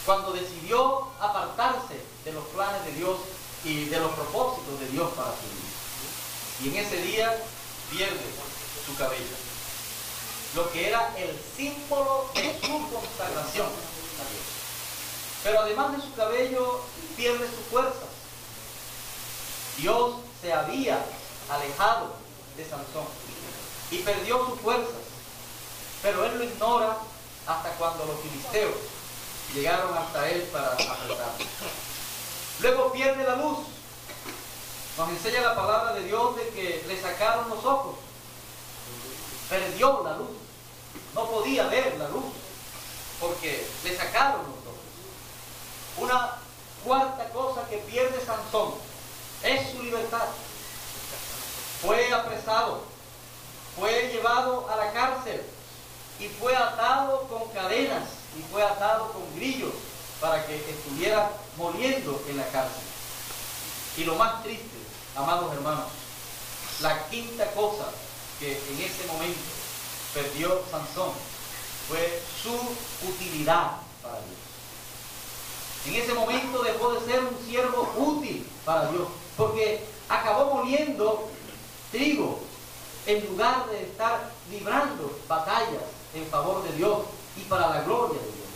S2: cuando decidió apartarse de los planes de Dios y de los propósitos de Dios para su vida. Y en ese día pierde su cabello, lo que era el símbolo de su consagración a Dios. Pero además de su cabello, pierde sus fuerzas. Dios se había alejado de Sansón y perdió sus fuerzas, pero él lo ignora hasta cuando los filisteos llegaron hasta él para apretarlo. Luego pierde la luz. Nos enseña la palabra de Dios de que le sacaron los ojos. Perdió la luz. No podía ver la luz porque le sacaron los ojos. Una cuarta cosa que pierde Sansón es su libertad. Fue apresado, fue llevado a la cárcel y fue atado con cadenas y fue atado con grillos para que estuviera moliendo en la cárcel. Y lo más triste, amados hermanos, la quinta cosa que en ese momento perdió Sansón fue su utilidad para Dios. En ese momento dejó de ser un siervo útil para Dios, porque acabó moliendo trigo en lugar de estar librando batallas en favor de Dios y para la gloria de Dios.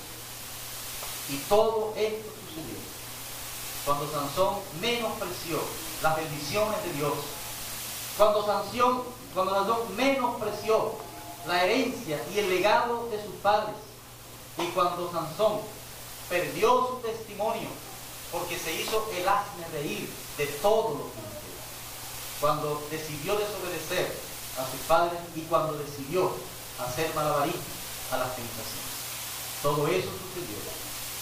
S2: Y todo esto sucedió cuando Sansón menospreció las bendiciones de Dios, cuando Sansón menospreció la herencia y el legado de sus padres, y cuando Sansón perdió su testimonio porque se hizo el hazme reír de todos los filisteos, cuando decidió desobedecer a sus padres y cuando decidió hacer malabarismo a las tentaciones. Todo eso sucedió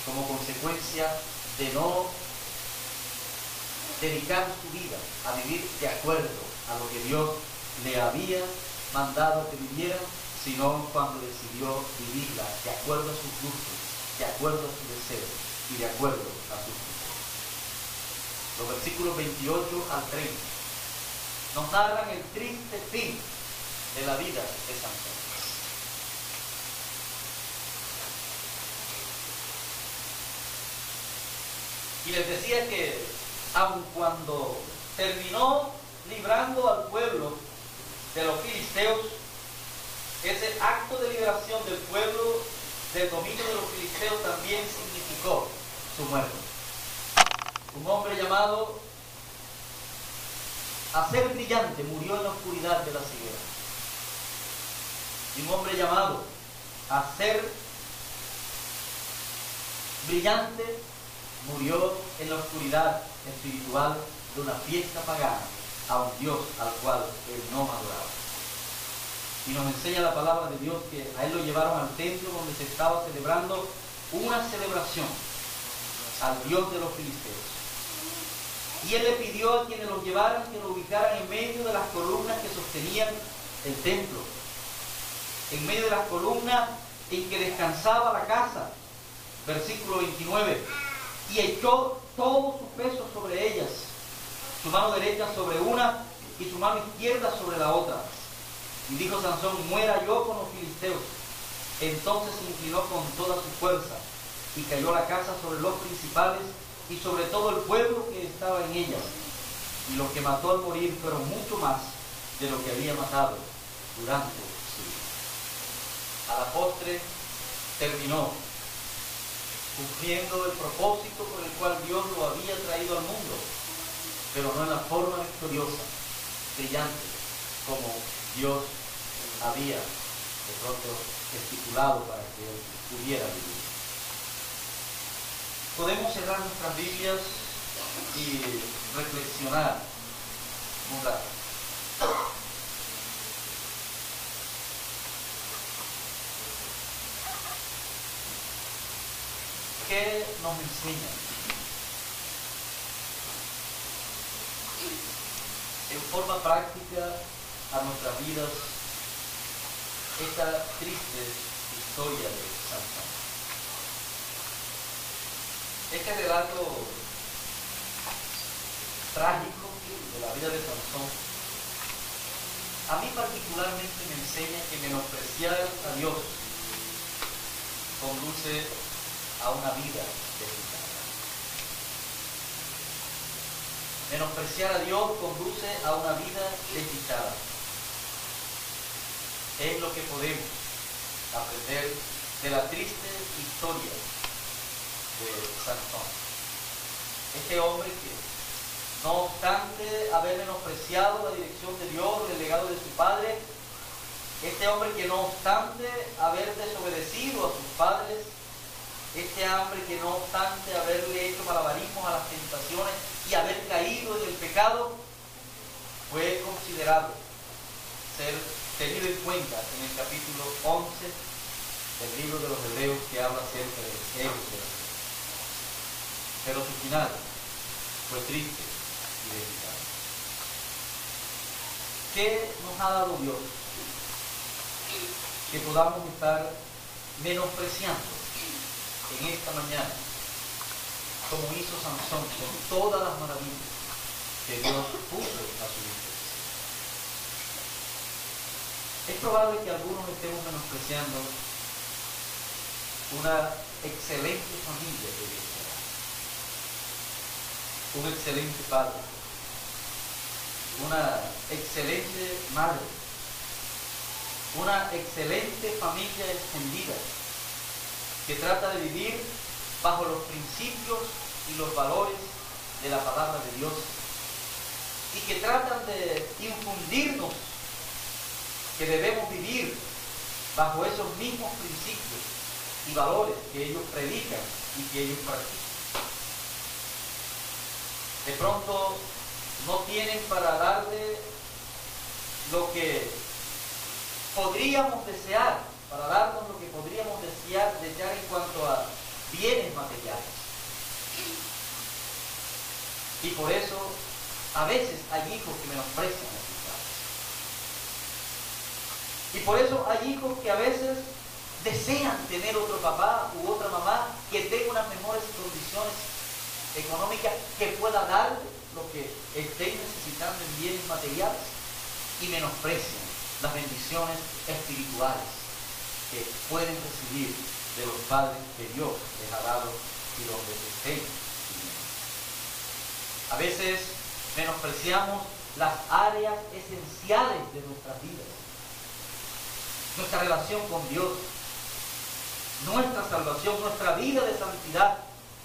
S2: como consecuencia de no dedicar su vida a vivir de acuerdo a lo que Dios le había mandado que viviera, sino cuando decidió vivirla de acuerdo a sus gustos, de acuerdo a su deseo y de acuerdo a sus deseos. Los versículos 28 al 30 nos narran el triste fin de la vida de Sansón. Y les decía que aun cuando terminó librando al pueblo de los filisteos, ese acto de liberación del pueblo del dominio de los filisteos también significó su muerte. Un hombre llamado Aser Brillante murió en la oscuridad de la ceguera. Y un hombre llamado Aser Brillante murió en la oscuridad espiritual de una fiesta pagana a un Dios al cual él no adoraba. Y nos enseña la palabra de Dios que a él lo llevaron al templo donde se estaba celebrando una celebración al Dios de los filisteos. Y él le pidió a quienes los llevaran que lo ubicaran en medio de las columnas que sostenían el templo, en medio de las columnas en que descansaba la casa. Versículo 29. Y echó todo su peso sobre ellas, su mano derecha sobre una y su mano izquierda sobre la otra. Y dijo Sansón: muera yo con los filisteos. Entonces se inclinó con toda su fuerza y cayó la casa sobre los principales y sobre todo el pueblo que estaba en ellas. Y lo que mató al morir fueron mucho más de lo que había matado durante su vida. A la postre terminó cumpliendo el propósito por el cual Dios lo había traído al mundo, pero no en la forma victoriosa, brillante, como Dios había de pronto estipulado para que él pudiera vivir. podemos cerrar nuestras Biblias y reflexionar un rato. ¿Qué nos enseña? En forma práctica a nuestras vidas esta triste historia de Sansón. Este relato trágico de la vida de Sansón a mí particularmente me enseña que menospreciar a Dios conduce a una vida desdichada. Menospreciar a Dios conduce a una vida desdichada. Es lo que podemos aprender de la triste historia de Sansón. Este hombre que, no obstante haber menospreciado la dirección de Dios, el legado de su padre, este hombre que no obstante haber desobedecido a sus padres, este hombre que no obstante haberle hecho malabarismos a las tentaciones y haber caído en el pecado, fue considerado ser tenido en cuenta en el capítulo 11 del libro de los Hebreos, que habla acerca de él. Pero su final fue triste y desdichado. ¿Qué nos ha dado Dios? Que podamos estar menospreciando en esta mañana, como hizo Sansón, con todas las maravillas que Dios puso a su disposición. Es probable que algunos estemos menospreciando una excelente familia que Dios te da, un excelente padre, una excelente madre, una excelente familia extendida, que trata de vivir bajo los principios y los valores de la palabra de Dios y que tratan de infundirnos que debemos vivir bajo esos mismos principios y valores que ellos predican y que ellos practican. De pronto no tienen para darle lo que podríamos desear, para darnos lo que podríamos desear en cuanto a bienes materiales. Y por eso a veces hay hijos que menosprecian a sus padres. Y por eso hay hijos que a veces desean tener otro papá u otra mamá que tenga unas mejores condiciones económicas, que pueda darle lo que estén necesitando en bienes materiales, y menosprecian las bendiciones espirituales que pueden recibir de los padres que Dios les ha dado y donde estén viviendo. A veces menospreciamos las áreas esenciales de nuestras vidas, nuestra relación con Dios, nuestra salvación, nuestra vida de santidad,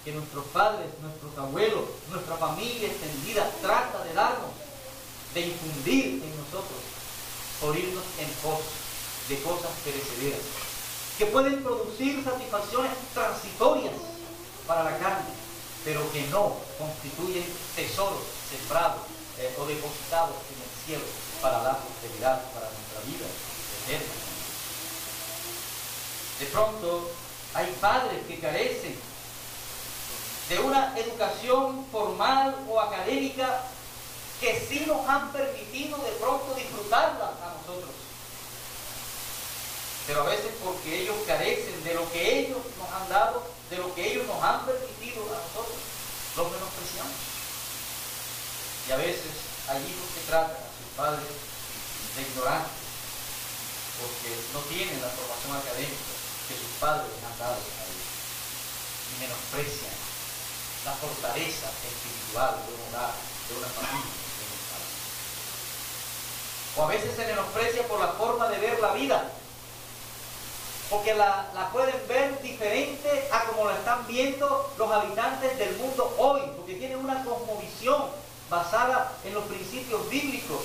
S2: que nuestros padres, nuestros abuelos, nuestra familia extendida trata de darnos, de infundir en nosotros, por irnos en pos de cosas perecederas, que pueden producir satisfacciones transitorias para la carne, pero que no constituyen tesoros sembrados o depositados en el cielo para la posteridad, para nuestra vida eterna. De pronto hay padres que carecen de una educación formal o académica que sí nos han permitido de pronto disfrutarla a nosotros. Pero a veces porque ellos carecen de lo que ellos nos han dado, de lo que ellos nos han permitido a nosotros, los menospreciamos. Y a veces hay hijos que tratan a sus padres de ignorantes, porque no tienen la formación académica que sus padres les han dado a ellos, y menosprecian la fortaleza espiritual de un hogar, de una familia. O a veces se menosprecia por la forma de ver la vida, porque la pueden ver diferente a como la están viendo los habitantes del mundo hoy, porque tienen una cosmovisión basada en los principios bíblicos,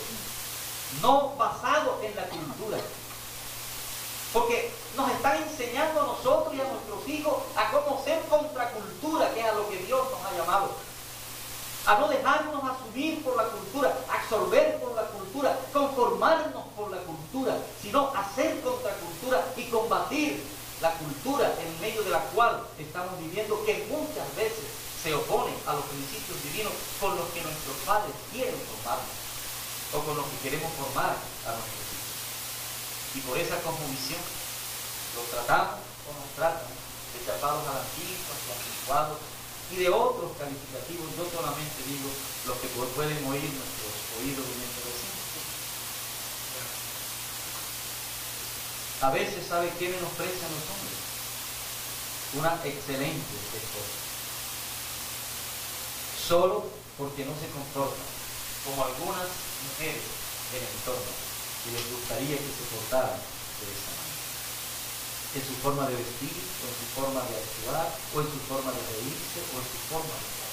S2: no basado en la cultura. Porque nos están enseñando a nosotros y a nuestros hijos a cómo ser contracultura, que es a lo a no dejarnos asumir por la cultura, absorber por la cultura, conformarnos por la cultura, sino hacer contracultura y combatir la cultura en medio de la cual estamos viviendo, que muchas veces se opone a los principios divinos con los que nuestros padres quieren formarnos, o con los que queremos formar a nuestros hijos. Y por esa cosmovisión los tratamos o nos tratan de chapados a la antigua, de anticuados y de otros calificativos. Yo solamente digo los que pueden oír nuestros oídos y nuestros vecinos. A veces, ¿sabe qué menosprecian los hombres? Una excelente esposa. Solo porque no se comportan como algunas mujeres del entorno y les gustaría que se portaran de esa manera. En su forma de vestir, o en su forma de actuar, o en su forma de reírse, o en su forma de hablar.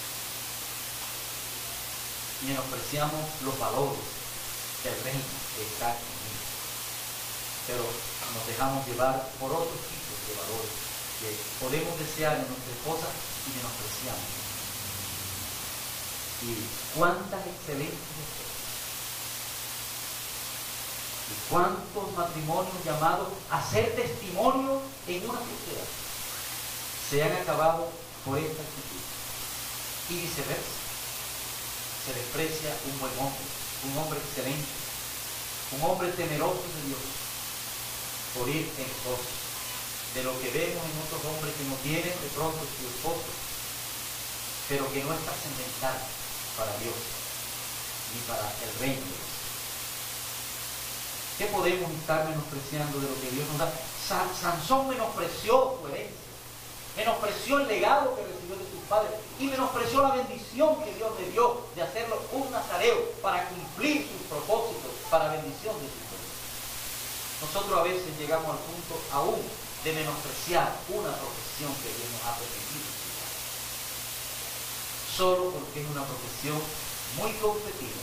S2: Y menospreciamos los valores del reino que está en mí. Pero nos dejamos llevar por otros tipos de valores que podemos desear en nuestra esposa y menospreciamos. Y cuántas excelentes esposas. Y cuántos matrimonios llamados a ser testimonio en una sociedad se han acabado por esta actitud. Y viceversa. Se desprecia un hombre excelente, un hombre temeroso de Dios, por ir en pos de lo que vemos en otros hombres que no tienen de pronto su esposo, pero que no es trascendental para Dios ni para el reino de Dios. ¿Qué podemos estar menospreciando de lo que Dios nos da? Sansón menospreció su herencia, menospreció el legado que recibió de sus padres y menospreció la bendición que Dios le dio de hacerlo un nazareo para cumplir sus propósitos para bendición de su pueblo. Nosotros a veces llegamos al punto aún de menospreciar una profesión que Dios nos ha permitido estudiar, solo porque es una profesión muy competitiva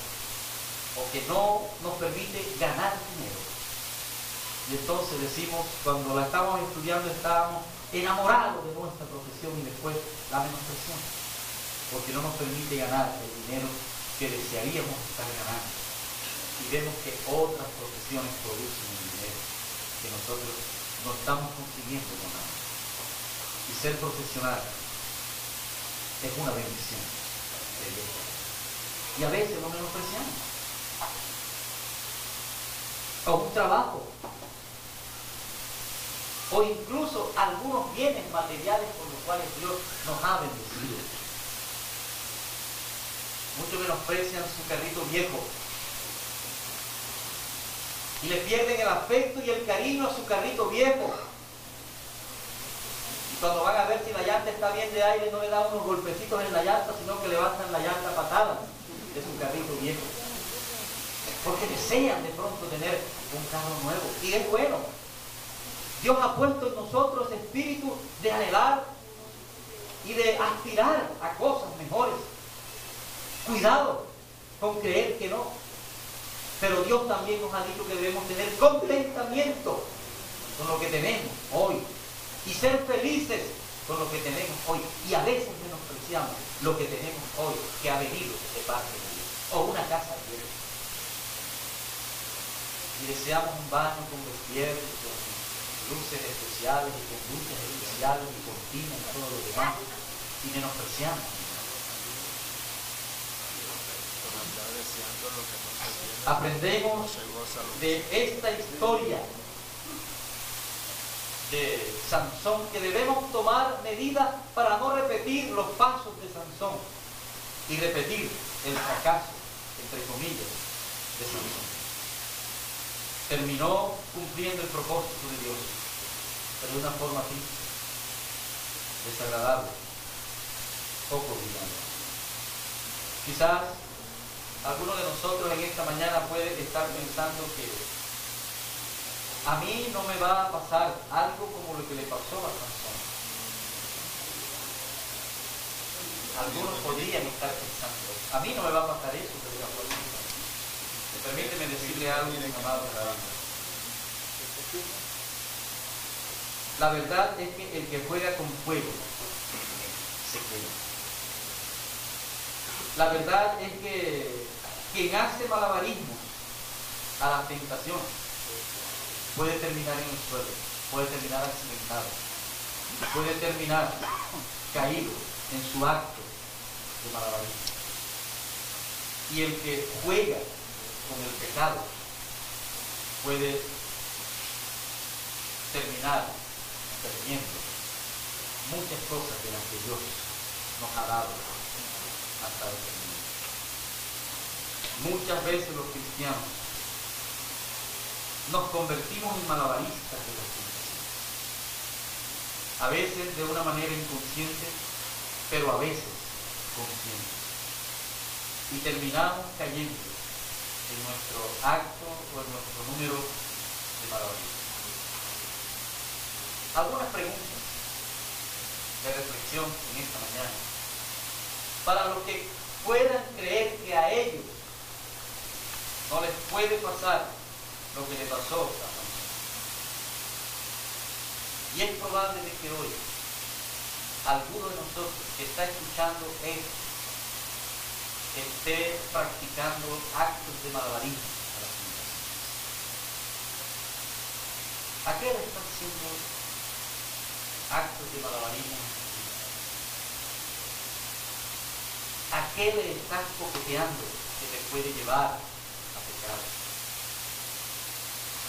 S2: o que no nos permite ganar dinero. Y entonces decimos, cuando la estábamos estudiando estábamos enamorados de nuestra profesión y después la menospreciamos porque no nos permite ganar el dinero que desearíamos estar ganando. Y vemos que otras profesiones producen el dinero que nosotros no estamos consiguiendo ganar. Y ser profesional es una bendición de Dios. Y a veces lo menospreciamos. O un trabajo. O incluso algunos bienes materiales por los cuales Dios nos ha bendecido. Muchos menosprecian su carrito viejo y le pierden el afecto y el cariño a su carrito viejo. Y cuando van a ver si la llanta está bien de aire, no le dan unos golpecitos en la llanta, sino que levantan la llanta a patadas de su carrito viejo. Porque desean de pronto tener un carro nuevo. Y es bueno. Dios ha puesto en nosotros ese espíritu de anhelar y de aspirar a cosas mejores. Cuidado con creer que no. Pero Dios también nos ha dicho que debemos tener contentamiento con lo que tenemos hoy y ser felices con lo que tenemos hoy. Y a veces menospreciamos lo que tenemos hoy, que ha venido de parte de Dios. O una casa vieja. Y deseamos un baño con vestieres, con luces especiales y con luces especiales y cortinas y todo lo demás. Y menospreciamos. Aprendemos de esta historia de Sansón que debemos tomar medidas para no repetir los pasos de Sansón y repetir el fracaso, entre comillas, de Sansón. Terminó cumpliendo el propósito de Dios, pero de una forma triste, desagradable, poco brillante. Quizás alguno de nosotros en esta mañana puede estar pensando que a mí no me va a pasar algo como lo que le pasó a Sansón. Algunos podrían estar pensando, a mí no me va a pasar eso que le pasó a Sansón. Permíteme decirle algo, mis amados hermanos. La verdad es que el que juega con fuego se quema. La verdad es que quien hace malabarismos a las tentaciones puede terminar en el suelo, puede terminar accidentado, puede terminar caído en su acto de malabarismo. Y el que juega con el pecado puede terminar perdiendo muchas cosas de las que Dios nos ha dado hasta este momento. Muchas veces los cristianos nos convertimos en malabaristas de las tentaciones. A veces de una manera inconsciente, pero a veces consciente. Y terminamos cayendo en nuestro acto o en nuestro número de malabaristas. Algunas preguntas de reflexión en esta mañana para los que puedan creer que a ellos no les puede pasar lo que le pasó a Sansón. Y es probable de que hoy alguno de nosotros que está escuchando esto esté practicando actos de malabarismo a las tentaciones. ¿A qué le están haciendo actos de malabarismo? ¿A qué le estás coqueteando que te puede llevar a pecar?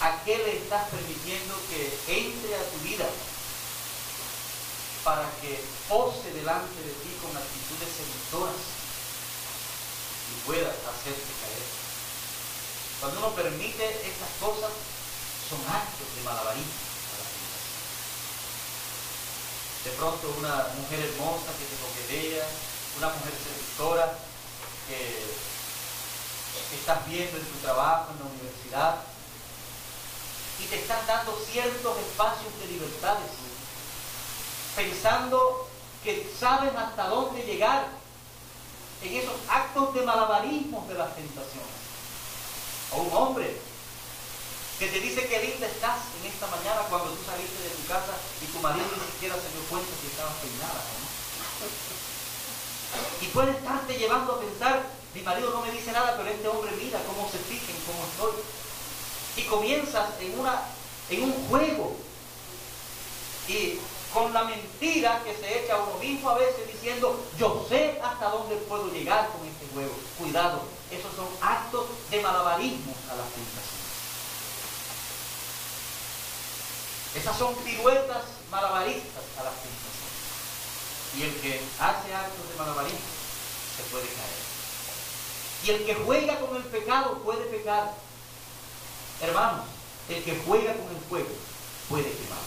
S2: ¿A qué le estás permitiendo que entre a tu vida para que pose delante de ti con actitudes seductoras y pueda hacerte caer? Cuando uno permite estas cosas, son actos de malabarismo a la tentación. De pronto una mujer hermosa que te coquetea, una mujer seductora que estás viendo en tu trabajo, en la universidad, y te están dando ciertos espacios de libertades, pensando que sabes hasta dónde llegar en esos actos de malabarismos de las tentaciones. O un hombre que te dice que linda estás en esta mañana cuando tú saliste de tu casa y tu marido ni siquiera se dio cuenta que estabas peinada, ¿no? Y puede estarte llevando a pensar, mi marido no me dice nada, pero este hombre mira cómo se fija en cómo estoy. Y comienzas en un juego y con la mentira que se echa a uno mismo a veces diciendo, yo sé hasta dónde puedo llegar con este juego. Cuidado, esos son actos de malabarismo a las tentaciones. Esas son piruetas malabaristas a las tentaciones. Y el que hace actos de malabarismo se puede caer. Y el que juega con el pecado puede pecar. Hermanos, el que juega con el fuego puede quemar.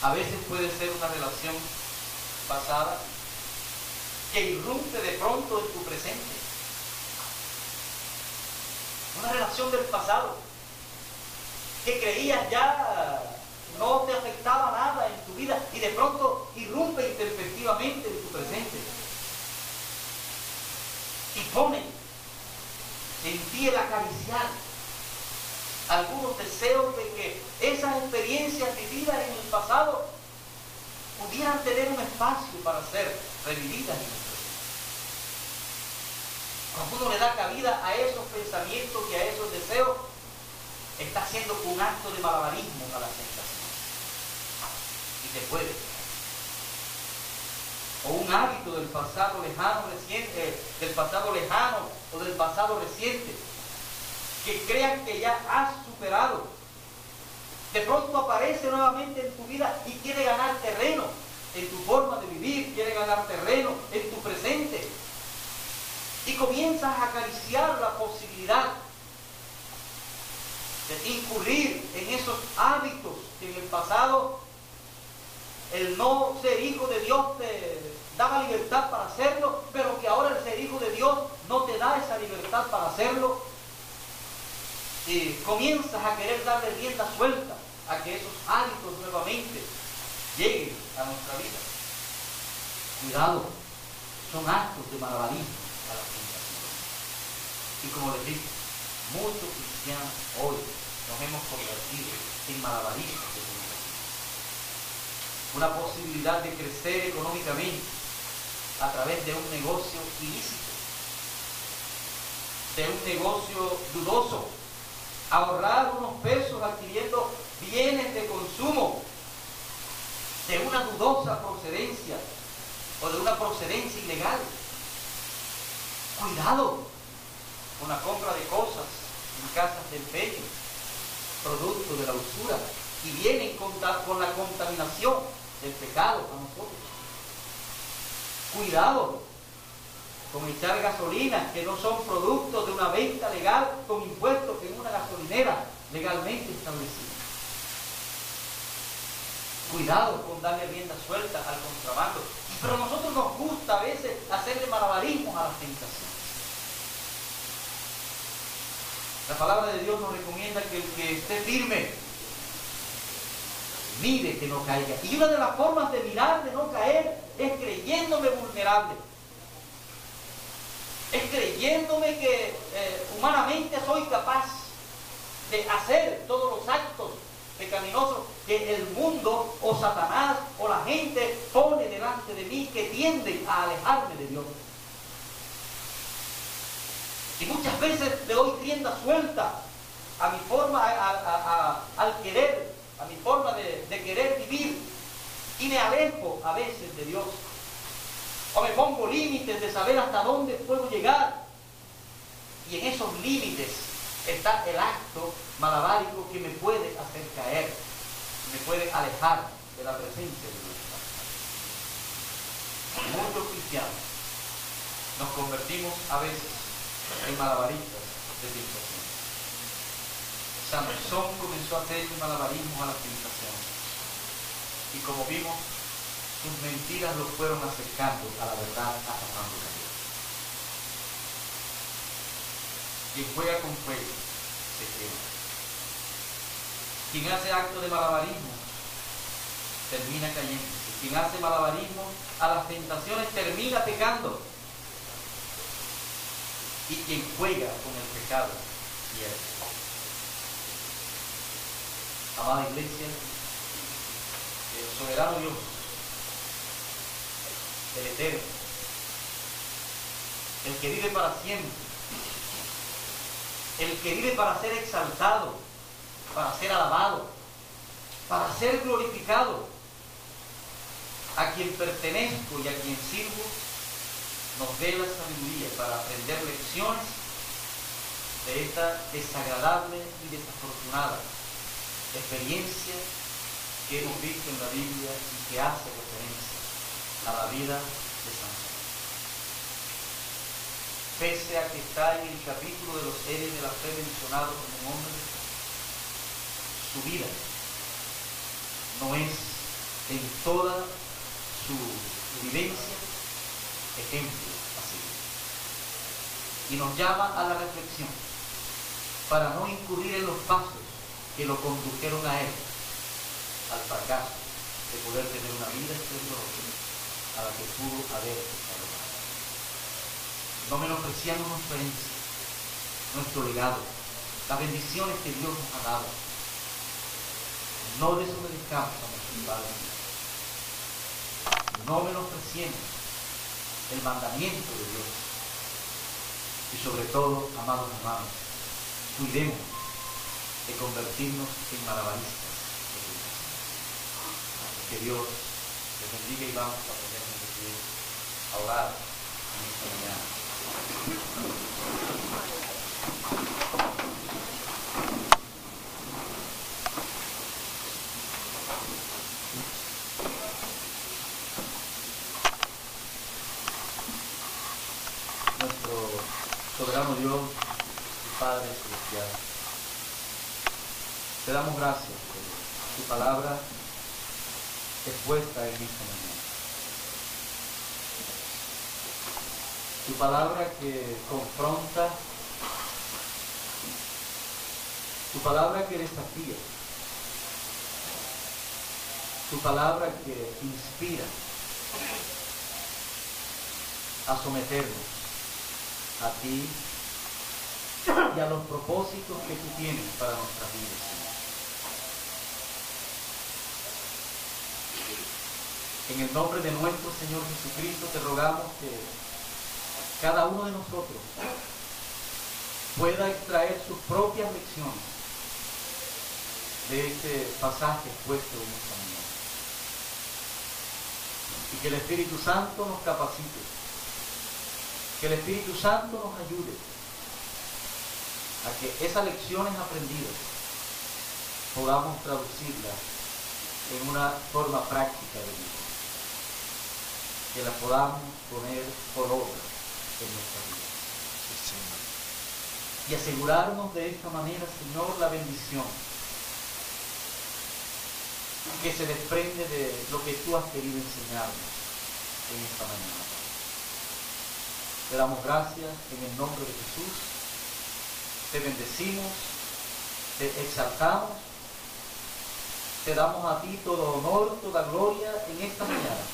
S2: A veces puede ser una relación pasada que irrumpe de pronto en tu presente. Una relación del pasado que creías ya no te afectaba nada en tu vida y de pronto irrumpe intempestivamente en tu presente y pone en ti el acariciar algunos deseos de que esas experiencias vividas en el pasado pudieran tener un espacio para ser revividas en el presente. Cuando uno le da cabida a esos pensamientos y a esos deseos, está haciendo un acto de malabarismo a la tentación. Y te puede. O un hábito del pasado lejano reciente, del pasado lejano o del pasado reciente, que crean que ya has superado. De pronto aparece nuevamente en tu vida y quiere ganar terreno en tu forma de vivir, quiere ganar terreno en tu presente. Y comienzas a acariciar la posibilidad de incurrir en esos hábitos que en el pasado el no ser hijo de Dios te daba libertad para hacerlo, pero que ahora el ser hijo de Dios no te da esa libertad para hacerlo. Y comienzas a querer darle rienda suelta a que esos hábitos nuevamente lleguen a nuestra vida. Cuidado, son actos de malabarismo a la tentación. Y como les dije, muchos cristianos hoy nos hemos convertido en malabaristas de tentación. una posibilidad de crecer económicamente a través de un negocio ilícito, de un negocio dudoso, ahorrar unos pesos adquiriendo bienes de consumo de una dudosa procedencia o de una procedencia ilegal. Cuidado con la compra de cosas en casas de empeño, producto de la usura, y vienen con la contaminación del pecado a nosotros. Cuidado con echar gasolinas que no son productos de una venta legal con impuestos en una gasolinera legalmente establecida. Cuidado con darle rienda suelta al contrabando. Pero a nosotros nos gusta a veces hacerle malabarismos a las tentaciones. La palabra de Dios nos recomienda que el que esté firme mire que no caiga. Y una de las formas de mirar de no caer es creyéndome vulnerable. Es creyéndome que humanamente soy capaz de hacer todos los actos pecaminosos que el mundo o Satanás o la gente pone delante de mí, que tienden a alejarme de Dios. Y muchas veces le doy rienda suelta a mi forma, al querer, a mi forma de querer vivir, y me alejo a veces de Dios. O me pongo límites de saber hasta dónde puedo llegar. Y en esos límites está el acto malabárico que me puede hacer caer, me puede alejar de la presencia de Dios. Muchos cristianos nos convertimos a veces en malabaristas de tentación. Sansón comenzó a hacer malabarismos a las tentaciones. Y como vimos, sus mentiras lo fueron acercando a la verdad, atrapándolo a Dios. Quien juega con fuego se quema. Quien hace acto de malabarismo termina cayendo. Quien hace malabarismo a las tentaciones termina pecando. Y quien juega con el pecado pierde. Amada iglesia, el soberano Dios, el eterno, el que vive para siempre, el que vive para ser exaltado, para ser alabado, para ser glorificado, a quien pertenezco y a quien sirvo, nos dé la sabiduría para aprender lecciones de esta desagradable y desafortunada experiencia que hemos visto en la Biblia y que hace referencia a la vida de Sansón. Pese a que está en el capítulo de los héroes de la fe mencionado como hombre, su vida no es en toda su vivencia ejemplo a seguir. Y nos llama a la reflexión para no incurrir en los pasos que lo condujeron a él al fracaso de poder tener una vida exterior a la que pudo haber desarrollado. No menospreciamos nuestra herencia, nuestro legado, las bendiciones que Dios nos ha dado. No desobedezcamos a nuestros padres. No menospreciemos el mandamiento de Dios. Y sobre todo, amados hermanos, cuidemos de convertirnos en malabaristas. Que Dios les bendiga y vamos a ponernos de pie a orar en esta mañana. Nuestro soberano Dios y Padre Celestial, te damos gracias por tu palabra expuesta en esta mañana. Tu palabra que confronta, tu palabra que desafía, tu palabra que inspira a someternos a ti y a los propósitos que tú tienes para nuestras vidas, Señor. En el nombre de nuestro Señor Jesucristo te rogamos que cada uno de nosotros pueda extraer sus propias lecciones de este pasaje expuesto en esta mañana. Y que el Espíritu Santo nos capacite, que el Espíritu Santo nos ayude a que esas lecciones aprendidas podamos traducirlas en una forma práctica de vida, que las podamos poner por obra en nuestra vida. Sí, Señor. Y asegurarnos de esta manera, Señor, la bendición que se desprende de lo que tú has querido enseñarnos en esta mañana. Te damos gracias en el nombre de Jesús, te bendecimos, te exaltamos, te damos a ti todo honor, toda gloria en esta mañana.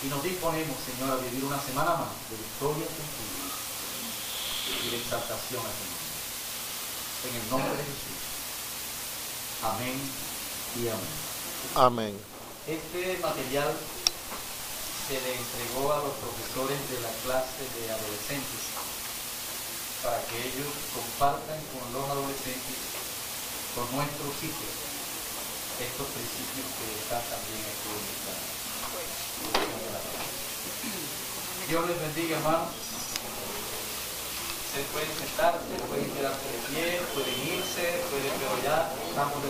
S2: Y nos disponemos, Señor, a vivir una semana más de victoria contigo y de exaltación a ti. En el nombre de Jesús. Amén y amén.
S3: Amén.
S2: Este material se le entregó a los profesores de la clase de adolescentes para que ellos compartan con los adolescentes, con nuestros hijos, estos principios que están también aquí en esta. Dios les bendiga, hermanos. Se pueden sentarse, pueden quedarse de pie, pueden irse, pero ya estamos de